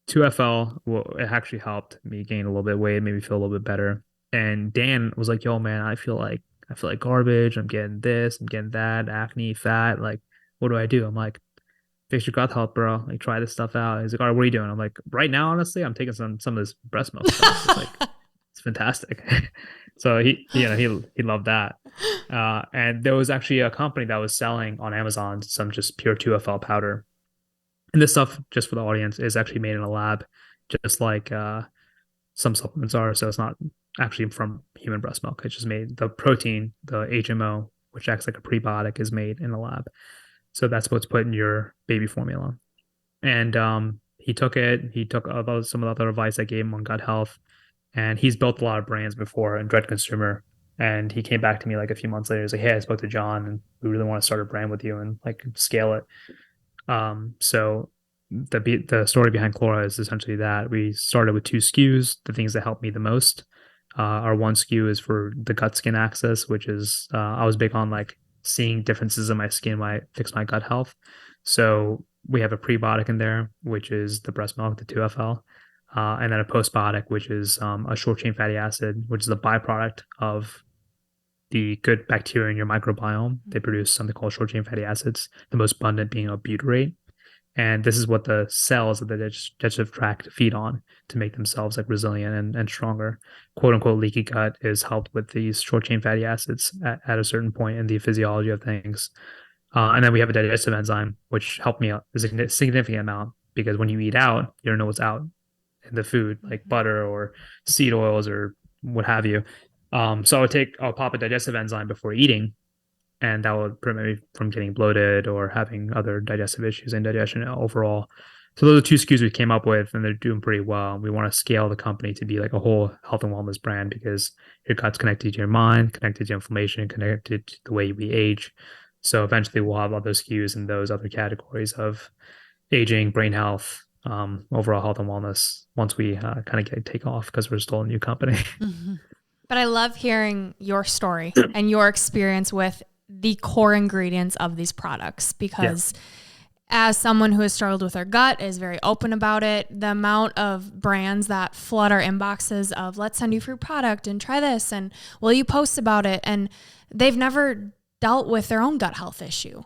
2FL, well, it actually helped me gain a little bit of weight, made me feel a little bit better. And Dan was like, "Yo, man, I feel like garbage. I'm getting this, I'm getting that, acne, fat. Like, what do I do?" I'm like, "Fix your gut health, bro. Like, try this stuff out." He's like, "All right, what are you doing?" I'm like, "Right now, honestly, I'm taking some of this breast milk stuff. It's like, it's fantastic." So he loved that. And there was actually a company that was selling on Amazon some just pure 2FL powder. And this stuff, just for the audience, is actually made in a lab, just like some supplements are. So it's not actually from human breast milk. It's just made the protein, the HMO, which acts like a prebiotic, is made in a lab. So that's what's put in your baby formula. And he took it. He took some of the other advice I gave him on gut health, and he's built a lot of brands before in direct consumer. And he came back to me like a few months later. He's like, "Hey, I spoke to John, and we really want to start a brand with you and like scale it." So the story behind Chlora is essentially that we started with 2 SKUs, the things that helped me the most. Our one SKU is for the gut skin axis, which is I was big on like seeing differences in my skin when I fix my gut health. So we have a prebiotic in there, which is the breast milk, the 2FL, and then a postbiotic, which is a short chain fatty acid, which is a byproduct of the good bacteria in your microbiome. They produce something called short chain fatty acids, the most abundant being a butyrate. And this is what the cells of the digestive tract feed on to make themselves like resilient and stronger. Quote unquote leaky gut is helped with these short chain fatty acids at a certain point in the physiology of things. And then we have a digestive enzyme, which helped me a significant amount, because when you eat out, you don't know what's out in the food, like butter or seed oils or what have you. So I'll pop a digestive enzyme before eating, and that would prevent me from getting bloated or having other digestive issues and digestion overall. So those are 2 SKUs we came up with, and they're doing pretty well. We want to scale the company to be like a whole health and wellness brand, because your gut's connected to your mind, connected to inflammation, connected to the way we age. So eventually we'll have other SKUs in those other categories of aging, brain health, overall health and wellness once we kind of take off, because we're still a new company. Mm-hmm. But I love hearing your story and your experience with the core ingredients of these products, because as someone who has struggled with their gut, is very open about it, the amount of brands that flood our inboxes of, let's send you free product and try this, and will you post about it? And they've never dealt with their own gut health issue.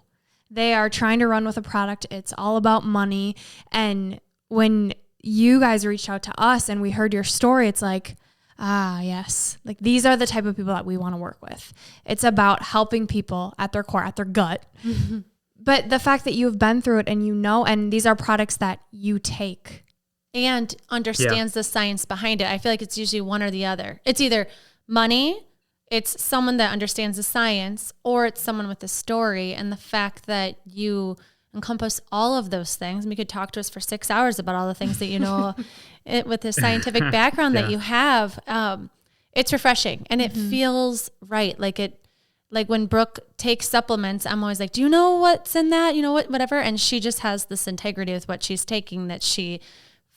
They are trying to run with a product. It's all about money. And when you guys reached out to us and we heard your story, it's like, yes, like these are the type of people that we want to work with. It's about helping people at their core, at their gut. Mm-hmm. But the fact that you've been through it and you know, and these are products that you take. And understands the science behind it. I feel like it's usually one or the other. It's either money, it's someone that understands the science, or it's someone with a story. And the fact that you encompass all of those things, and we could talk to us for 6 hours about all the things that you know with the scientific background that you have. It's refreshing, and it feels right. Like when Brooke takes supplements, I'm always like, do you know what's in that? You know what, whatever. And she just has this integrity with what she's taking, that she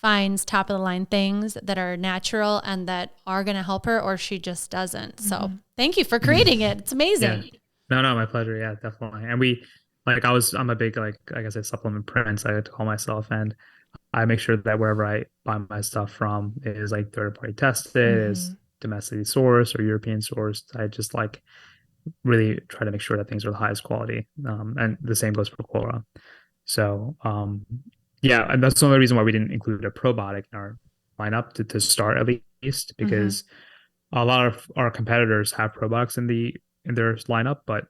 finds top of the line things that are natural and that are going to help her, or she just doesn't. So thank you for creating it. It's amazing. Yeah. No, my pleasure. Yeah, definitely. And I'm a big, like I said, supplement prince, I like to call myself. And I make sure that wherever I buy my stuff from is like third party tested, is domestically sourced or European sourced. I just like really try to make sure that things are the highest quality. And the same goes for Quora. So, yeah, and that's the only reason why we didn't include a probiotic in our lineup to start at least, because a lot of our competitors have probiotics in their lineup, but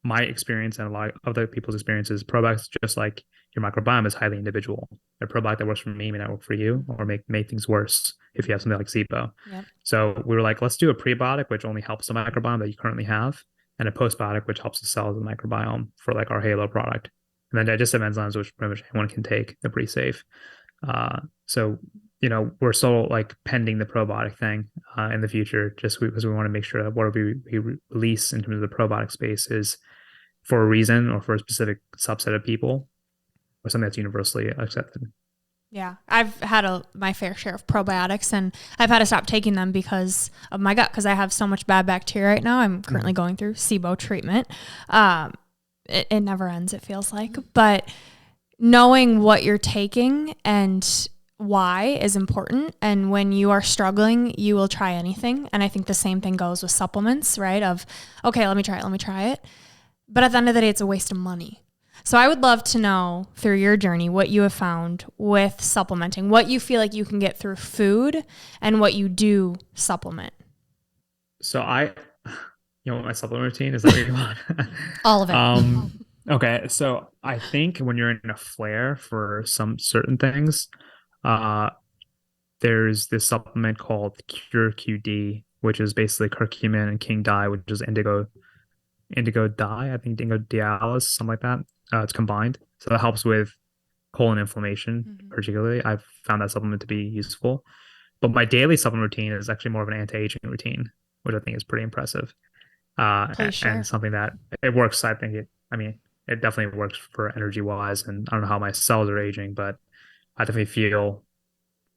my experience and a lot of other people's experiences, probiotics, just like your microbiome, is highly individual. A probiotic that works for me may not work for you, or make things worse if you have something like SIBO. Yep. So we were like, let's do a prebiotic, which only helps the microbiome that you currently have, and a postbiotic, which helps the cells of the microbiome for like our Halo product. And then digestive enzymes, which pretty much anyone can take. They're pretty safe. So, we're still like pending the probiotic thing in the future, just because we want to make sure that whatever we release in terms of the probiotic space is for a reason or for a specific subset of people, or something that's universally accepted. Yeah, I've had my fair share of probiotics, and I've had to stop taking them because of my gut, because I have so much bad bacteria right now. I'm currently going through SIBO treatment. It never ends, it feels like. But knowing what you're taking and why is important. And when you are struggling, you will try anything. And I think the same thing goes with supplements, right? Of, okay, let me try it. But at the end of the day, it's a waste of money. So I would love to know, through your journey, what you have found with supplementing, what you feel like you can get through food and what you do supplement. So what my supplement routine is, that what you want? All of it. Okay. So I think when you're in a flare for some certain things, there's this supplement called Cure QD, which is basically curcumin and king dye, which is indigo dye, I think indigo dialis, something like that. It's combined. So that helps with colon inflammation, particularly. I've found that supplement to be useful. But my daily supplement routine is actually more of an anti-aging routine, which I think is pretty impressive. And something that it works. I think it definitely works for energy wise. And I don't know how my cells are aging, but I definitely feel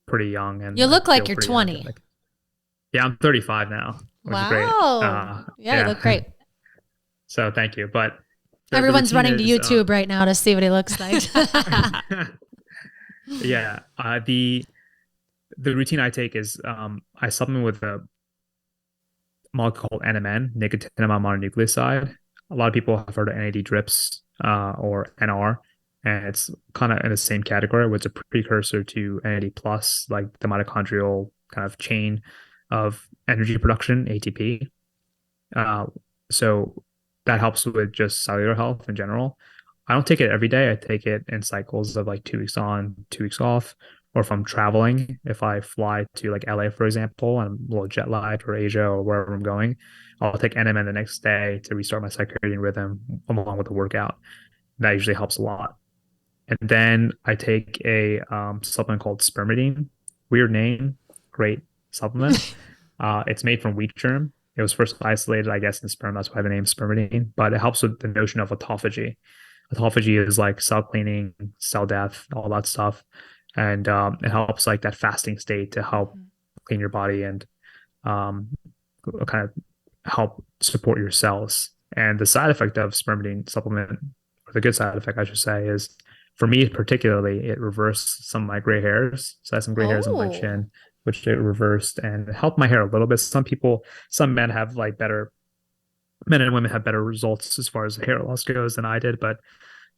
pretty young. And you look like you're 20. Academic. Yeah, I'm 35 now. Which is great. You look great. So thank you. But everyone's running to YouTube right now to see what he looks like. Yeah. The routine I take is I supplement with a molecule called NMN, nicotinamide mononucleoside. A lot of people have heard of NAD drips or NR, and it's kind of in the same category, where it's a precursor to NAD plus, like the mitochondrial kind of chain of energy production, ATP. So that helps with just cellular health in general. I don't take it every day. I take it in cycles of like 2 weeks on, 2 weeks off. Or if I'm traveling, if I fly to like LA, for example, and I'm a little jet lagged, or Asia, or wherever I'm going, I'll take NMN the next day to restart my circadian rhythm along with the workout. That usually helps a lot. And then I take a supplement called spermidine. Weird name, great supplement. It's made from wheat germ. It was first isolated, I guess, in sperm. That's why the name spermidine. But it helps with the notion of autophagy. Autophagy is like cell cleaning, cell death, all that stuff. And it helps like that fasting state to help clean your body and kind of help support your cells. And the side effect of spermidine supplement, or the good side effect, I should say, is for me particularly, it reversed some of my gray hairs. So I had some gray hairs on my chin, which it reversed, and it helped my hair a little bit. Some men have men and women have better results as far as hair loss goes than I did, but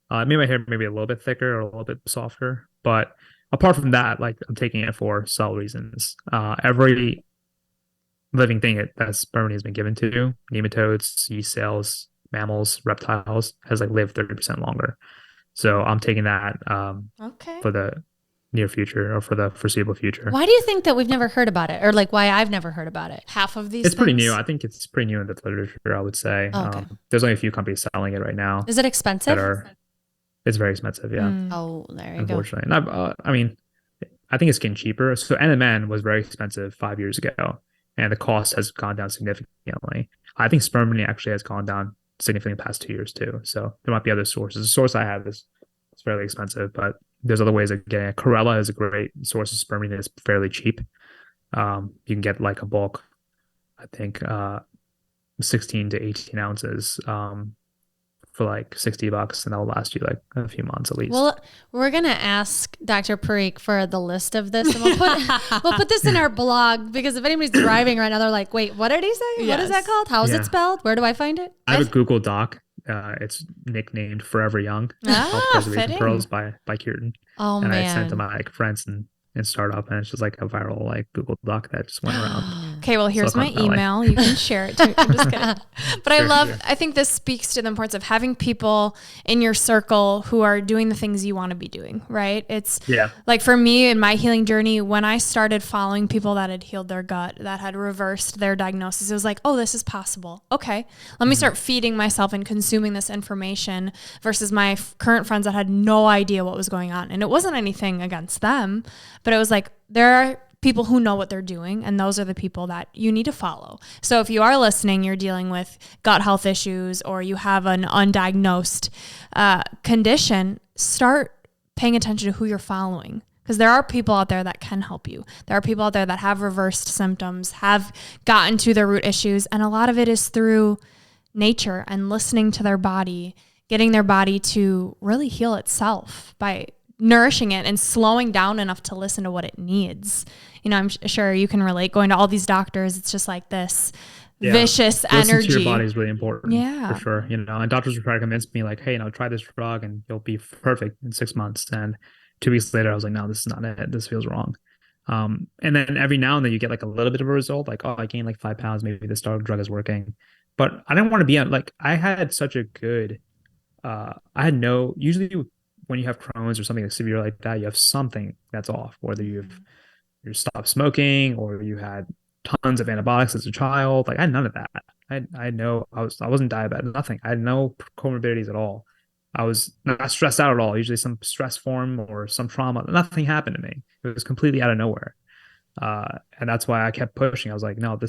it made my hair maybe a little bit thicker or a little bit softer. But apart from that, like, I'm taking it for cell reasons. Every living thing that spermidine has been given to, nematodes, yeast cells, mammals, reptiles, has like lived 30% longer. So I'm taking that for the near future, or for the foreseeable future. Why do you think that we've never heard about it, or like why I've never heard about it? Half of these It's pretty new. I think it's pretty new in the literature, I would say. Okay. There's only a few companies selling it right now. Is it expensive? It's very expensive, yeah. Oh, there you unfortunately. And I think it's getting cheaper. So NMN was very expensive 5 years ago, and the cost has gone down significantly. I think spermidine actually has gone down significantly in the past 2 years too. So there might be other sources. The source I have is It's fairly expensive, but there's other ways of getting it. Chlorella is a great source of spermidine. It's fairly cheap. You can get like a bulk, I think, 16 to 18 ounces for like $60, and that'll last you like a few months at least. Well, we're gonna ask Dr. Parekh for the list of this, and we'll put this in our blog, because if anybody's driving right now, they're like, "Wait, what did he say? Yes. What is that called? How is it spelled? Where do I find it?" I have a Google Doc. It's nicknamed "Forever Young." Health Preservation fitting. Pearls by Kirten. Oh And man, I sent to my like friends and startup, and it's just like a viral like Google Doc that just went around. Okay, well, here's my Silicon Valley. email. You can share it too. I'm just kidding. But Sure, I think this speaks to the importance of having people in your circle who are doing the things you want to be doing, right? It's like for me in my healing journey, when I started following people that had healed their gut, that had reversed their diagnosis, it was like, oh, this is possible. Okay, let me start feeding myself and consuming this information versus my current friends that had no idea what was going on. And it wasn't anything against them, but it was like, there are people who know what they're doing, and those are the people that you need to follow. So if you are listening, you're dealing with gut health issues, or you have an undiagnosed condition, start paying attention to who you're following, because there are people out there that can help you. There are people out there that have reversed symptoms, have gotten to their root issues, and a lot of it is through nature and listening to their body, getting their body to really heal itself by nourishing it and slowing down enough to listen to what it needs. You know, I'm sure you can relate going to all these doctors. It's just like this vicious energy. Listening to your body is really important. Yeah. For sure. You know, and doctors were trying to convince me like, hey, try this drug and you'll be perfect in 6 months. And 2 weeks later, I was like, no, this is not it. This feels wrong. And then every now and then you get like a little bit of a result, like, oh, I gained like 5 pounds. Maybe this drug is working. But I didn't want to be on, like, I had such a good, usually when you have Crohn's or something severe like that, you have something that's off, whether you stopped smoking or you had tons of antibiotics as a child. Like I had none of that. I wasn't diabetic, nothing. I had no comorbidities at all. I was not stressed out at all. Usually some stress form or some trauma. Nothing happened to me. It was completely out of nowhere. And that's why I kept pushing. I was like, no,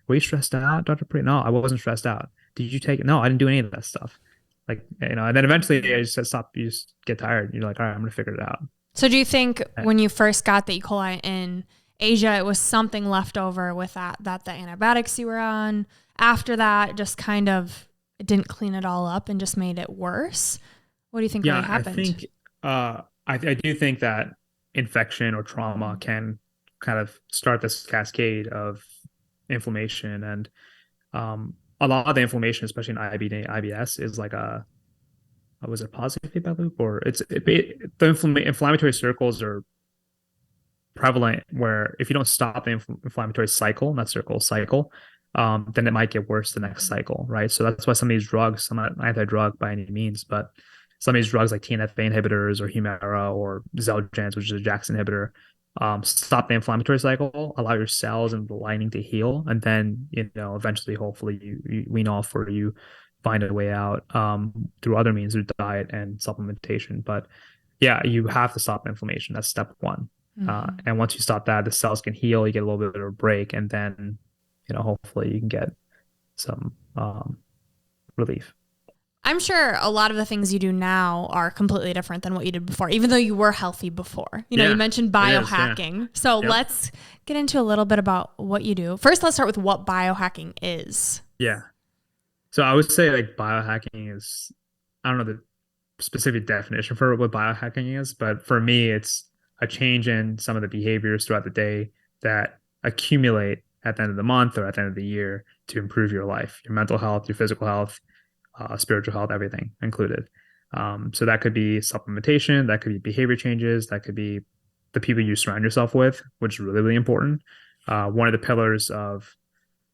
were you stressed out, Dr. Parekh? No, I wasn't stressed out. Did you take it? No, I didn't do any of that stuff. Like, and then eventually I just said, stop, you just get tired. You're like, all right, I'm going to figure it out. So do you think when you first got the E. coli in Asia, it was something left over with that the antibiotics you were on after that just kind of didn't clean it all up and just made it worse? What do you think really happened? I think, I do think that infection or trauma can kind of start this cascade of inflammation, and a lot of the inflammation, especially in IBD, IBS, is like was it a positive feedback loop, or the inflammatory circles are prevalent where if you don't stop the inflammatory cycle, not cycle, then it might get worse the next cycle, right? So that's why some of these drugs, I'm not anti-drug by any means, but some of these drugs like TNF-A inhibitors or Humira or Xeljanz, which is a JAK inhibitor, stop the inflammatory cycle, allow your cells and the lining to heal, and then eventually, hopefully, you wean off or you find a way out through other means, through diet and supplementation. But yeah, you have to stop inflammation. That's step one. And once you stop that, the cells can heal. You get a little bit of a break, and then hopefully you can get some relief. I'm sure a lot of the things you do now are completely different than what you did before, even though you were healthy before. You mentioned biohacking. So let's get into a little bit about what you do. First, let's start with what biohacking is. Yeah. So I would say like biohacking is, I don't know the specific definition for what biohacking is, but for me, it's a change in some of the behaviors throughout the day that accumulate at the end of the month or at the end of the year to improve your life, your mental health, your physical health, spiritual health, everything included. So that could be supplementation, that could be behavior changes, that could be the people you surround yourself with, which is really, really important. One of the pillars of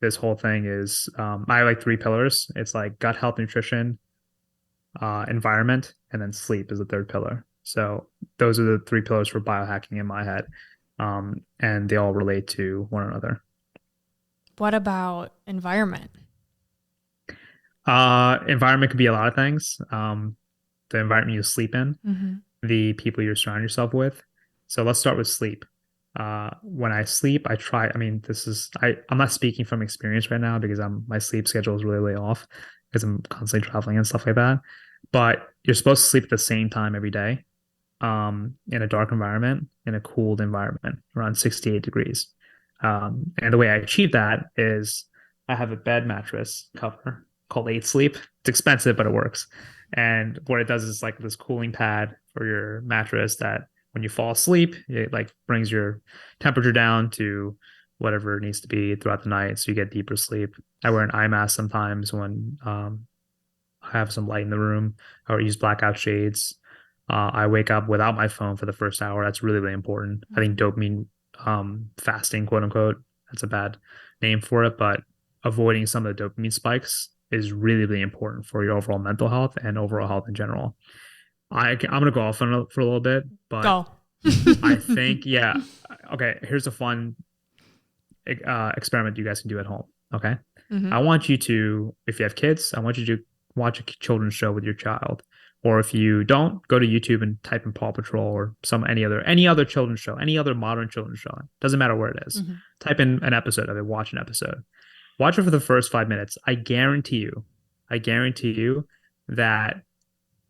this whole thing is, I have like 3 pillars. It's like gut health, nutrition, environment, and then sleep is the 3rd pillar. So those are the 3 pillars for biohacking in my head. And they all relate to one another. What about environment? Environment could be a lot of things. The environment you sleep in, the people you surround yourself with. So let's start with sleep. When I sleep, I'm not speaking from experience right now because my sleep schedule is really, really off because I'm constantly traveling and stuff like that. but you're supposed to sleep at the same time every day, in a dark environment, in a cooled environment, around 68 degrees. And the way I achieve that is I have a bed mattress cover called 8 Sleep. It's expensive, but it works. And what it does is like this cooling pad for your mattress that when you fall asleep, it like brings your temperature down to whatever it needs to be throughout the night, so you get deeper sleep. I wear an eye mask sometimes when I have some light in the room, or use blackout shades. I wake up without my phone for the first hour. That's really, really important. I think dopamine fasting, quote unquote, that's a bad name for it, but avoiding some of the dopamine spikes is really, really important for your overall mental health and overall health in general. I'm going to go off on it for a little bit, but Go. I think, yeah. Okay, here's a fun experiment you guys can do at home. Okay. I want you to, if you have kids, I want you to watch a children's show with your child. Or if you don't, go to YouTube and type in Paw Patrol or any other children's show, any other modern children's show. Doesn't matter where it is. Type in an episode of it, watch an episode. Watch it for the first 5 minutes. I guarantee you that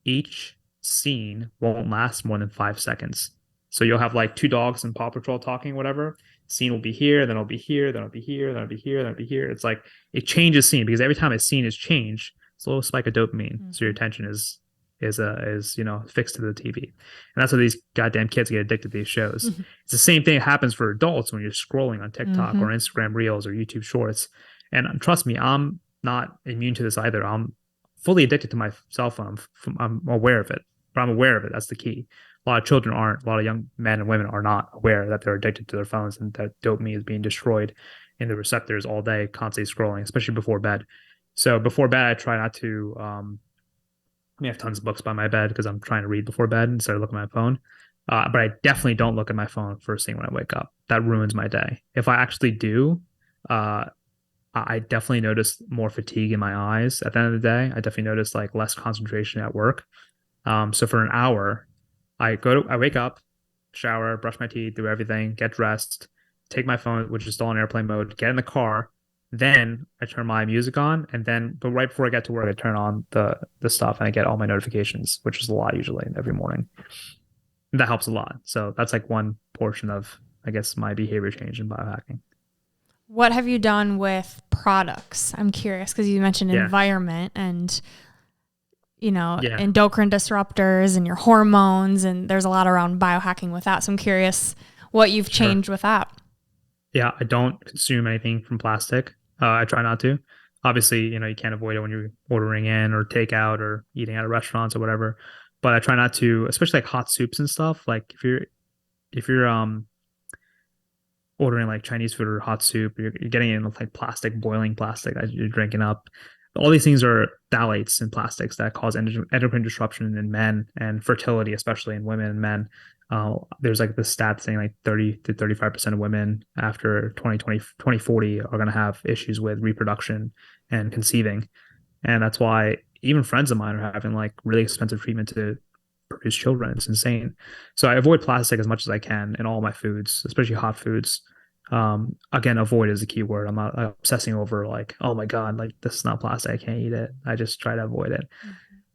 each scene won't last more than 5 seconds. So you'll have like two dogs and Paw Patrol talking, whatever. Scene will be here, then it'll be here, then it'll be here, then it'll be here, then it'll be here. It's like it changes scene because every time a scene is changed, it's a little spike of dopamine. So your attention is fixed to the TV. And that's why these goddamn kids get addicted to these shows. It's the same thing that happens for adults when you're scrolling on TikTok or Instagram Reels or YouTube Shorts. And trust me, I'm not immune to this either. I'm fully addicted to my cell phone. I'm aware of it, but I'm aware of it. That's the key. A lot of children aren't. A lot of young men and women are not aware that they're addicted to their phones and that dopamine is being destroyed in the receptors all day, constantly scrolling, especially before bed. So before bed, I try not to. I have tons of books by my bed because I'm trying to read before bed instead of looking at my phone. But I definitely don't look at my phone first thing when I wake up. That ruins my day. If I actually do, I definitely notice more fatigue in my eyes at the end of the day. I definitely notice like less concentration at work. So for an hour, I wake up, shower, brush my teeth, do everything, get dressed, take my phone, which is still on airplane mode, get in the car. Then I turn my music on, but right before I get to work, I turn on the stuff and I get all my notifications, which is a lot usually every morning. And that helps a lot. So that's like one portion of, I guess, my behavior change in biohacking. What have you done with products? I'm curious because you mentioned environment and, endocrine disruptors and your hormones, and there's a lot around biohacking with that. So I'm curious what you've changed with that. Yeah, I don't consume anything from plastic. I try not to. Obviously, you can't avoid it when you're ordering in or takeout or eating at restaurants or whatever. But I try not to, especially like hot soups and stuff. Like if you're ordering like Chinese food or hot soup, you're getting it in like plastic, boiling plastic that you're drinking up. All these things are phthalates and plastics that cause endocrine disruption in men and fertility, especially in women and men. There's like the stat saying like 30 to 35% of women after 2040 are going to have issues with reproduction and conceiving. And that's why even friends of mine are having like really expensive treatment to produce children. It's insane. So I avoid plastic as much as I can in all my foods, especially hot foods. Again, avoid is the key word. I'm not obsessing over like, oh my God, like this is not plastic, I can't eat it. I just try to avoid it.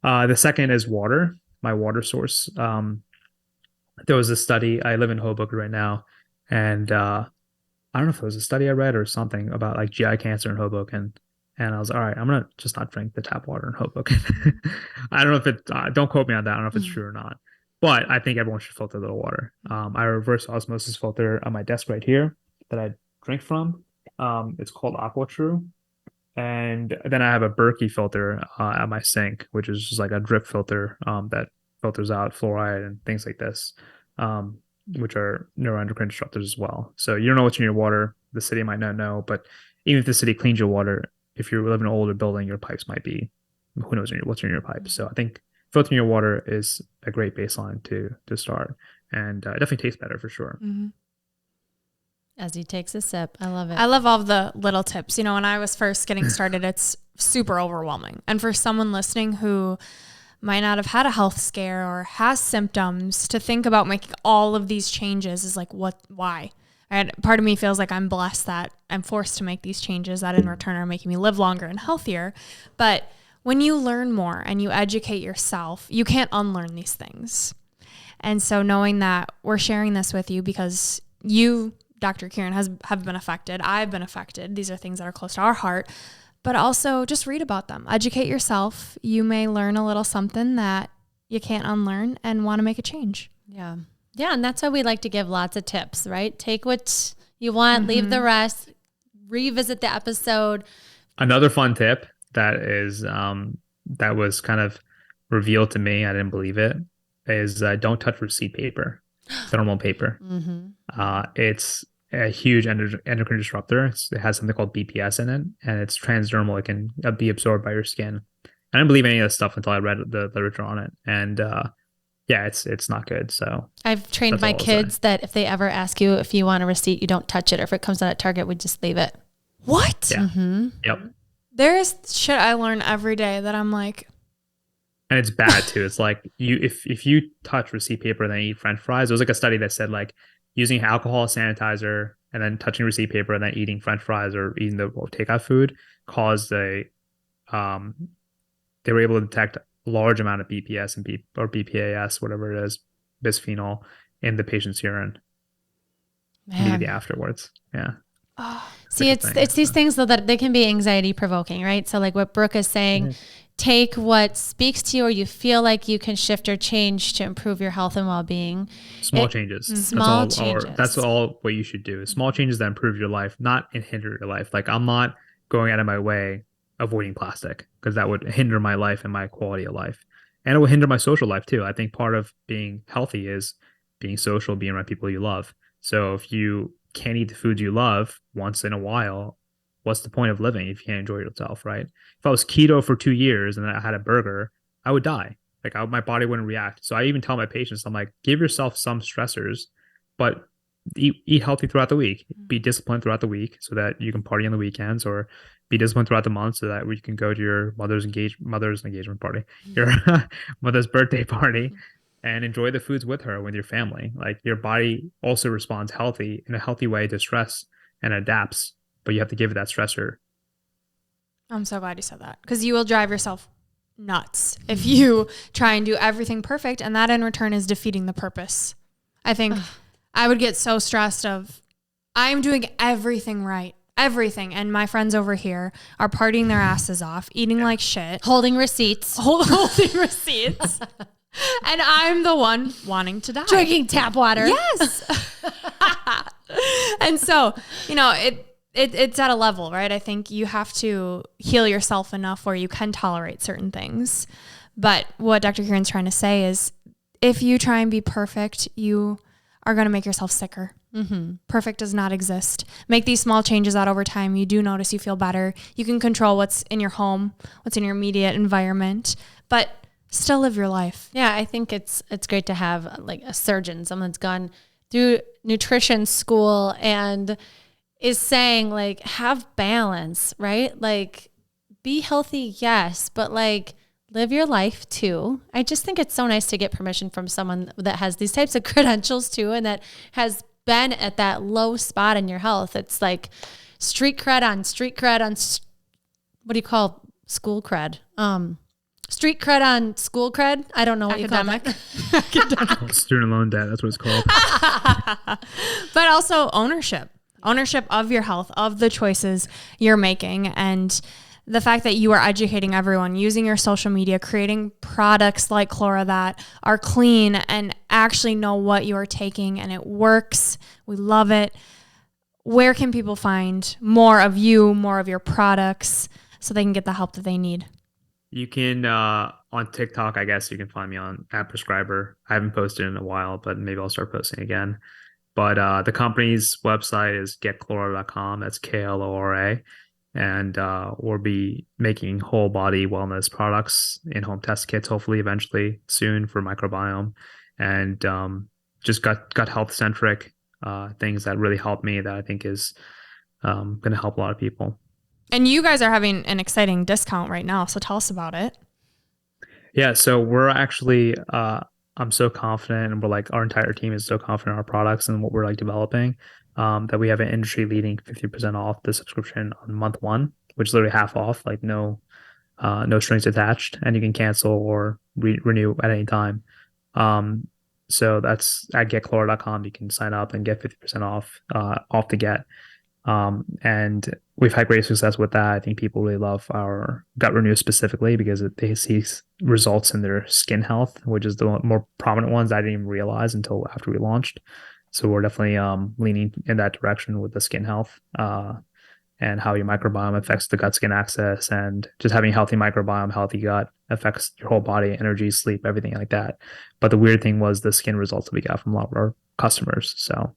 The second is water, my water source. There was a study, I live in Hoboken right now, and I don't know if it was a study I read or something about like GI cancer in Hoboken. And I was all right, I'm going to just not drink the tap water in Hoboken. I don't know if don't quote me on that. I don't know if it's true or not, but I think everyone should filter their water. I have a reverse osmosis filter on my desk right here that I drink from. It's called AquaTrue. And then I have a Berkey filter at my sink, which is just like a drip filter that filters out fluoride and things like this, which are neuroendocrine disruptors as well. So you don't know what's in your water. The city might not know, but even if the city cleans your water, if you live in an older building, your pipes might be, who knows what's in your pipes. So I think filtering your water is a great baseline to start. And it definitely tastes better for sure. As he takes a sip. I love it. I love all the little tips. When I was first getting started, it's super overwhelming. And for someone listening who might not have had a health scare or has symptoms, to think about making all of these changes is like, why? And part of me feels like I'm blessed that I'm forced to make these changes that in return are making me live longer and healthier. But when you learn more and you educate yourself, you can't unlearn these things. And so knowing that we're sharing this with you because you, Dr. Kieran, have been affected. I've been affected. These are things that are close to our heart, but also just read about them. Educate yourself. You may learn a little something that you can't unlearn and want to make a change. Yeah. Yeah. And that's why we like to give lots of tips, right? Take what you want, leave the rest, revisit the episode. Another fun tip that is that was kind of revealed to me, I didn't believe it, is don't touch receipt paper, thermal paper. It's a huge endocrine disruptor. It has something called BPS in it, and it's transdermal. It can be absorbed by your skin. I didn't believe any of this stuff until I read the literature on it, and yeah, it's not good. So I've trained my kids that if they ever ask you if you want a receipt, you don't touch it, or if it comes out at Target, we just leave it. What? Yeah. Yep. There is shit I learn every day that I'm like, and it's bad too. It's like if you touch receipt paper and then eat French fries, there was like a study that said like using alcohol sanitizer and then touching receipt paper and then eating French fries or eating the takeout food caused they were able to detect a large amount of BPS and or BPAS, whatever it is, bisphenol in the patient's urine immediately afterwards. Yeah. See, it's these things though that they can be anxiety provoking, right? So like what Brooke is saying, take what speaks to you or you feel like you can shift or change to improve your health and well-being. Small changes. Small changes. That's all what you should do. Small changes that improve your life, not hinder your life. Like I'm not going out of my way avoiding plastic because that would hinder my life and my quality of life. And it will hinder my social life too. I think part of being healthy is being social, being around people you love. So if you can't eat the foods you love once in a while, what's the point of living if you can't enjoy yourself, right? If I was keto for 2 years and I had a burger, I would die. Like my body wouldn't react. So I even tell my patients, I'm like, give yourself some stressors, but eat healthy throughout the week. Be disciplined throughout the week so that you can party on the weekends, or be disciplined throughout the month so that you can go to your mother's engagement party, your mother's birthday party, and enjoy the foods with her, with your family. Like your body also responds healthy in a healthy way to stress and adapts, but you have to give it that stressor. I'm so glad you said that because you will drive yourself nuts if you try and do everything perfect, and that in return is defeating the purpose. I think I would get so stressed of I'm doing everything right, everything, and my friends over here are partying their asses off, eating like shit, holding receipts, holding receipts. And I'm the one wanting to die. Drinking tap water. Yes. And so, it's at a level, right? I think you have to heal yourself enough where you can tolerate certain things. But what Dr. Kieran's trying to say is if you try and be perfect, you are going to make yourself sicker. Perfect does not exist. Make these small changes out over time. You do notice you feel better. You can control what's in your home, what's in your immediate environment, but still live your life. Yeah, I think it's great to have like a surgeon, someone that's gone through nutrition school and is saying like have balance, right? Like be healthy, yes, but like live your life too. I just think it's so nice to get permission from someone that has these types of credentials too, and that has been at that low spot in your health. It's like street cred on what do you call school cred? Street cred on school cred. I don't know what Academic. you call it. Student loan debt. That's what it's called. But also ownership of your health, of the choices you're making. And the fact that you are educating everyone, using your social media, creating products like Chlora that are clean and actually know what you are taking and it works. We love it. Where can people find more of you, more of your products so they can get the help that they need? You can, on TikTok, I guess you can find me on @prescriber. I haven't posted in a while, but maybe I'll start posting again. But the company's website is getchlora.com. That's KLORA. And we'll be making whole body wellness products, in-home test kits, hopefully eventually soon for microbiome. And just gut health centric things that really help me that I think is going to help a lot of people. And you guys are having an exciting discount right now. So tell us about it. Yeah. So we're actually, I'm so confident, and we're like, our entire team is so confident in our products and what we're like developing, that we have an industry leading 50% off the subscription on month one, which is literally half off, like no no strings attached, and you can cancel or renew at any time. So that's at getchlora.com. You can sign up and get 50% off the get. And we've had great success with that. I think people really love our gut renew specifically because they see results in their skin health, which is the more prominent ones I didn't even realize until after we launched. So we're definitely leaning in that direction with the skin health and how your microbiome affects the gut skin axis, and just having healthy microbiome, healthy gut affects your whole body, energy, sleep, everything like that. But the weird thing was the skin results that we got from a lot of our customers. So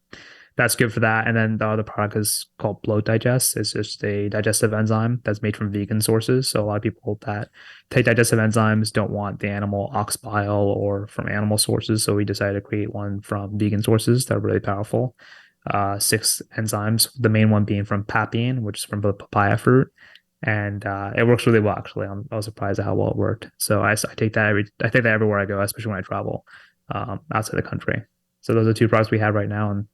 that's good for that. And then the other product is called Bloat Digest. It's just a digestive enzyme that's made from vegan sources. So a lot of people that take digestive enzymes don't want the animal ox bile or from animal sources. So we decided to create one from vegan sources that are really powerful. 6 enzymes, the main one being from papain, which is from the papaya fruit. And it works really well, actually. I was surprised at how well it worked. So I take that everywhere I go, especially when I travel outside the country. So those are 2 products we have right now. And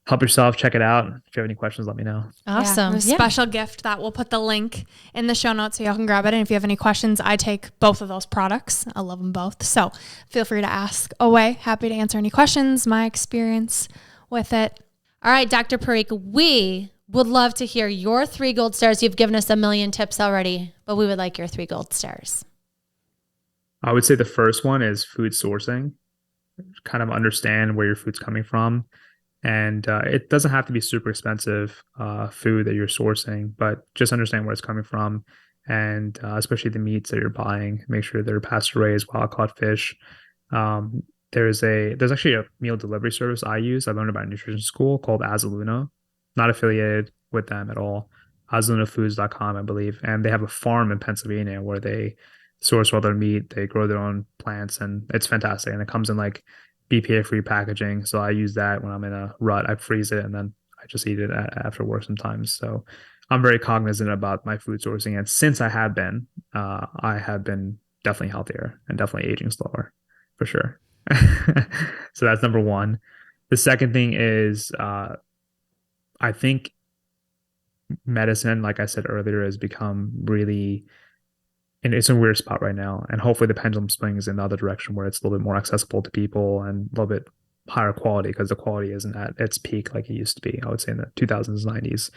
help yourself, check it out. If you have any questions, let me know. Awesome. Yeah, special gift that we'll put the link in the show notes so y'all can grab it. And if you have any questions, I take both of those products. I love them both. So feel free to ask away. Happy to answer any questions, my experience with it. All right, Dr. Parekh, we would love to hear your 3 gold stars. You've given us a million tips already, but we would like your 3 gold stars. I would say the first one is food sourcing. Kind of understand where your food's coming from. And it doesn't have to be super expensive food that you're sourcing, but just understand where it's coming from. And especially the meats that you're buying, make sure they're pasture raised, wild caught fish. There's actually a meal delivery service I use. I learned about in nutrition school called Azaluna. Not affiliated with them at all. AzalunaFoods.com, I believe. And they have a farm in Pennsylvania where they source all their meat. They grow their own plants, and it's fantastic. And it comes in like BPA-free packaging. So I use that when I'm in a rut. I freeze it and then I just eat it after work sometimes. So I'm very cognizant about my food sourcing. And since I have been definitely healthier and definitely aging slower, for sure. So that's number one. The second thing is I think medicine, like I said earlier, has become really, and it's in a weird spot right now. And hopefully the pendulum swings in the other direction where it's a little bit more accessible to people and a little bit higher quality, because the quality isn't at its peak like it used to be, I would say, in the 2000s, 90s,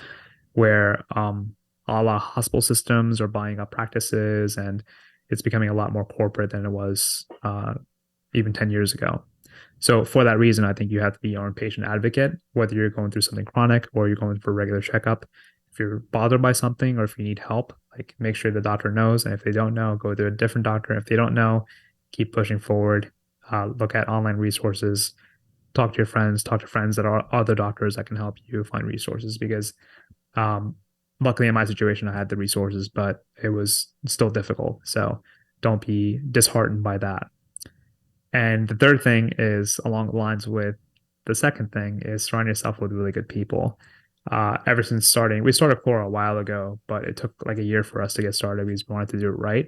where a lot of hospital systems are buying up practices, and it's becoming a lot more corporate than it was even 10 years ago. So for that reason, I think you have to be your own patient advocate, whether you're going through something chronic or you're going for a regular checkup. If you're bothered by something or if you need help, like make sure the doctor knows. And if they don't know, go to a different doctor. If they don't know, keep pushing forward. Look at online resources. Talk to your friends. Talk to friends that are other doctors that can help you find resources. Because luckily in my situation, I had the resources, but it was still difficult. So don't be disheartened by that. And the third thing is along the lines with the second thing is surround yourself with really good people. Ever since starting, we started Chlora a while ago, but it took like a year for us to get started because we wanted to do it right.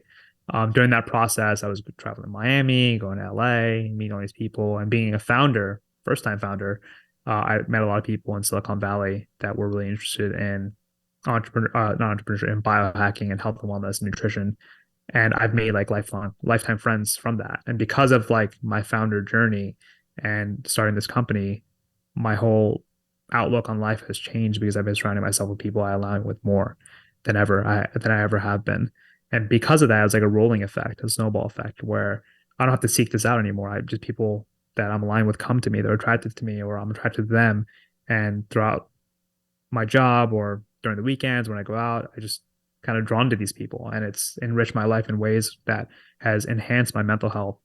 During that process, I was traveling to Miami, going to LA, meeting all these people, and being a founder, first-time founder. I met a lot of people in Silicon Valley that were really interested in not entrepreneurship, in biohacking and health and wellness and nutrition. And I've made like lifetime friends from that. And because of like my founder journey and starting this company, my whole outlook on life has changed because I've been surrounding myself with people I align with more than I ever have been. And because of that, it's like a rolling effect, a snowball effect, where I don't have to seek this out anymore. People that I'm aligned with come to me, they're attracted to me, or I'm attracted to them. And throughout my job or during the weekends when I go out, I just kind of drawn to these people, and it's enriched my life in ways that has enhanced my mental health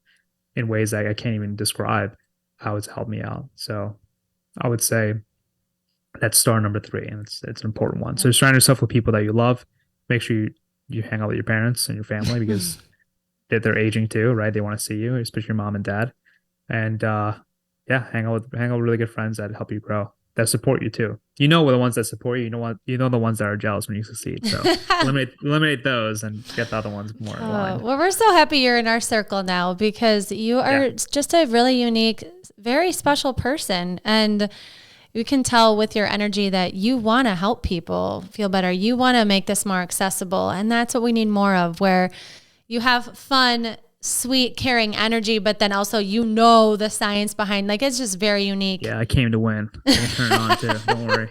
in ways that I can't even describe how it's helped me out. So I would say that's star number 3, and it's an important one. So surround yourself with people that you love. Make sure you hang out with your parents and your family because they're aging too, right? They want to see you, especially your mom and dad. And hang out with really good friends that help you grow, that support you too. You know the ones that support you. You know the ones that are jealous when you succeed. So eliminate those and get the other ones more aligned. Well, we're so happy you're in our circle now because you are just a really unique, very special person. And you can tell with your energy that you want to help people feel better. You want to make this more accessible. And that's what we need more of, where you have fun, sweet, caring energy, but then also, the science behind, like, it's just very unique. Yeah, I came to win. I'm gonna turn it on too. Don't worry.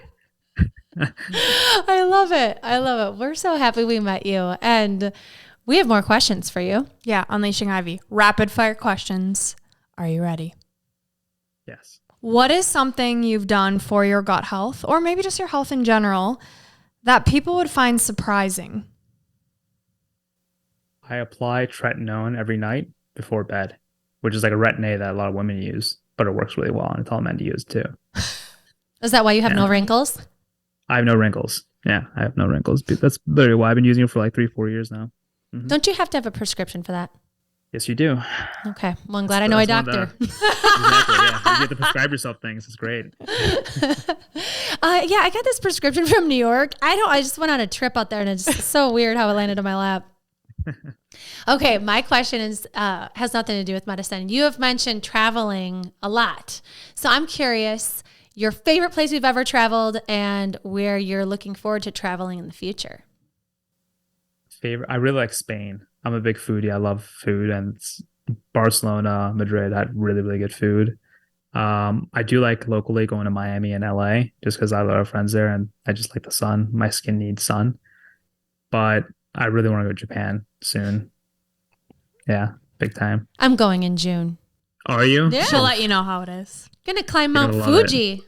I love it. I love it. We're so happy we met you. And we have more questions for you. Yeah, Unleashing Ivy. Rapid fire questions. Are you ready? Yes. What is something you've done for your gut health, or maybe just your health in general, that people would find surprising? I apply tretinoin every night before bed, which is like a Retin-A that a lot of women use, but it works really well, and I tell men to use too. Is that why you have no wrinkles? I have no wrinkles. Yeah, I have no wrinkles. That's literally why I've been using it for like 3-4 years now. Mm-hmm. Don't you have to have a prescription for that? Yes, you do. Okay. Well, I'm glad I know a doctor. Exactly. Yeah. You get to prescribe yourself things. It's great. Yeah, I got this prescription from New York. I just went on a trip out there, and it's so weird how it landed in my lap. Okay, my question is has nothing to do with medicine. You have mentioned traveling a lot. So I'm curious, your favorite place you've ever traveled and where you're looking forward to traveling in the future. I really like Spain. I'm a big foodie. I love food, and Barcelona, Madrid had really, really good food. I do like locally going to Miami and LA just because I have a lot of friends there, and I just like the sun. My skin needs sun. But I really want to go to Japan soon. Yeah, big time. I'm going in June. Are you? Yeah. She'll let you know how it is. Gonna climb Mount Fuji.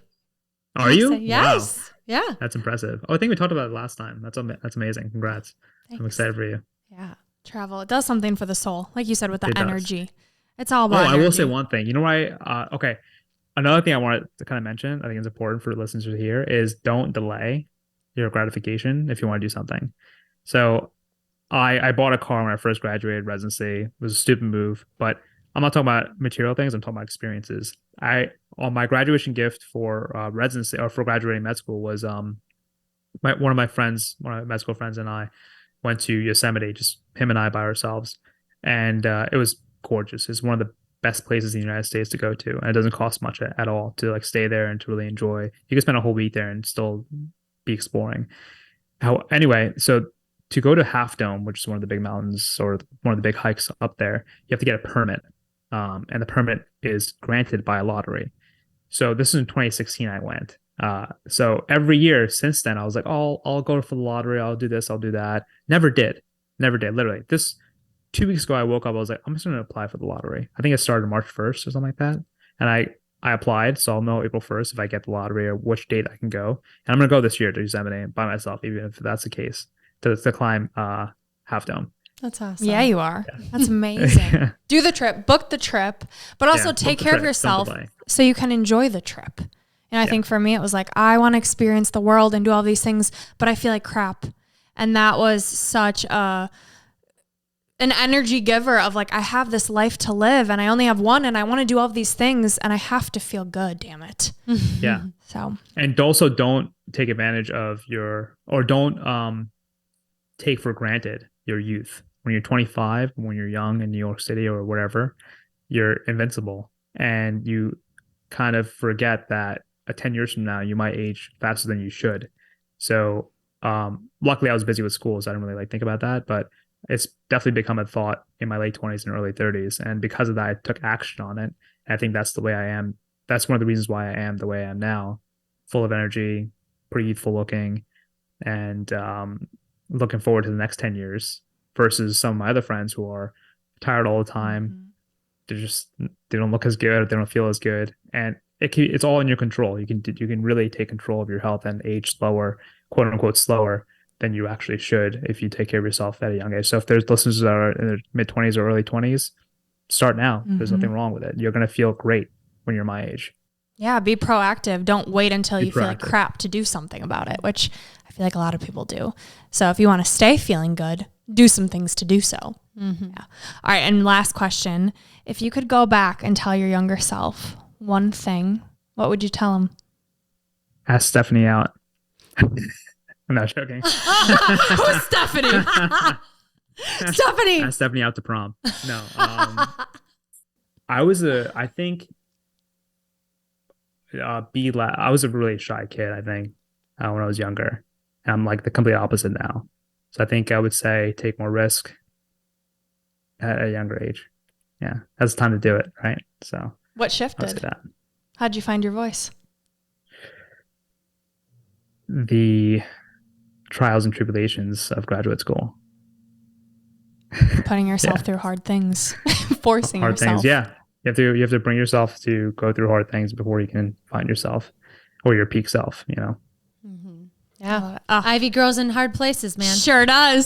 Are you? Yes. Wow. Yeah. That's impressive. Oh, I think we talked about it last time. That's amazing. Congrats. Thanks. I'm excited for you. Yeah. Travel. It does something for the soul. Like you said, with the It does. energy. It's all about I energy. will say one thing. You know why? Okay. Another thing I wanted to kind of mention, I think it's important for listeners to hear, is don't delay your gratification if you want to do something. So I bought a car when I first graduated residency. It was a stupid move, but I'm not talking about material things. I'm talking about experiences. On my graduation gift for residency, or for graduating med school, was one of my med school friends and I went to Yosemite, just him and I by ourselves. And it was gorgeous. It's one of the best places in the United States to go to. And it doesn't cost much at all to like stay there and to really enjoy. You can spend a whole week there and still be exploring. Anyway, so to go to Half Dome, which is one of the big mountains or one of the big hikes up there, you have to get a permit. And the permit is granted by a lottery. So this is in 2016 I went. So every year since then, I was like, oh, I'll go for the lottery. I'll do this. I'll do that. Never did. Literally. This 2 weeks ago, I woke up. I was like, I'm just going to apply for the lottery. I think it started March 1st or something like that. And I applied. So I'll know April 1st if I get the lottery or which date I can go. And I'm going to go this year to Yosemite by myself, even if that's the case, to climb Half Dome. That's awesome. Yeah, you are. Yeah. That's amazing. Do the trip, book the trip, but also take care of yourself so you can enjoy the trip. And I think for me, it was like, I want to experience the world and do all these things, but I feel like crap. And that was such an energy giver of like, I have this life to live and I only have one and I want to do all these things and I have to feel good, damn it. Yeah. So, and also don't take advantage of don't take for granted your youth. When you're 25, when you're young in New York City or whatever, you're invincible. And you kind of forget that 10 years from now, you might age faster than you should. So luckily I was busy with school, so I didn't really think about that. But it's definitely become a thought in my late 20s and early 30s. And because of that, I took action on it. And I think that's the way I am. That's one of the reasons why I am the way I am now, full of energy, pretty youthful looking, and looking forward to the next 10 years. Versus some of my other friends who are tired all the time. Mm-hmm. They don't look as good. They don't feel as good. And it's all in your control. You can really take control of your health and age slower, quote unquote, slower than you actually should if you take care of yourself at a young age. So if there's listeners that are in their mid 20s or early 20s, start now. Mm-hmm. There's nothing wrong with it. You're going to feel great when you're my age. Yeah, be proactive. Don't wait until you feel like crap to do something about it, which I feel like a lot of people do. So if you want to stay feeling good, do some things to do so. Mm-hmm. Yeah. All right. And last question. If you could go back and tell your younger self one thing, what would you tell him? Ask Stephanie out. I'm not joking. Who's Stephanie? Stephanie. Ask Stephanie out to prom. No. I think be less. I was a really shy kid, I think, when I was younger. And I'm like the complete opposite now. So I think I would say take more risk at a younger age. Yeah, that's the time to do it, right? So What I would say shifted? that. How'd you find your voice? The trials and tribulations of graduate school. Putting yourself Yeah. through hard things, forcing Hard yourself. things. Yeah. You have to bring yourself to go through hard things before you can find yourself or your peak self, you know. Yeah. Oh, Ivy grows in hard places, man. sure does.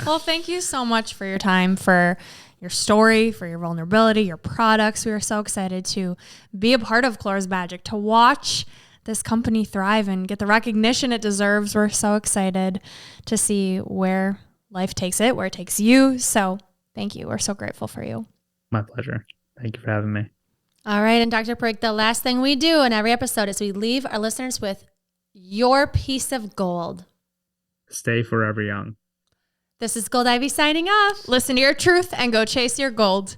Well, thank you so much for your time, for your story, for your vulnerability, your products. We are so excited to be a part of Clora's Magic, to watch this company thrive and get the recognition it deserves. We're so excited to see where life takes it, where it takes you. So thank you. We're so grateful for you. My pleasure. Thank you for having me. All right. And Dr. Parekh, the last thing we do in every episode is we leave our listeners with your piece of gold. Stay forever young. This is Gold Ivy signing off. Listen to your truth and go chase your gold.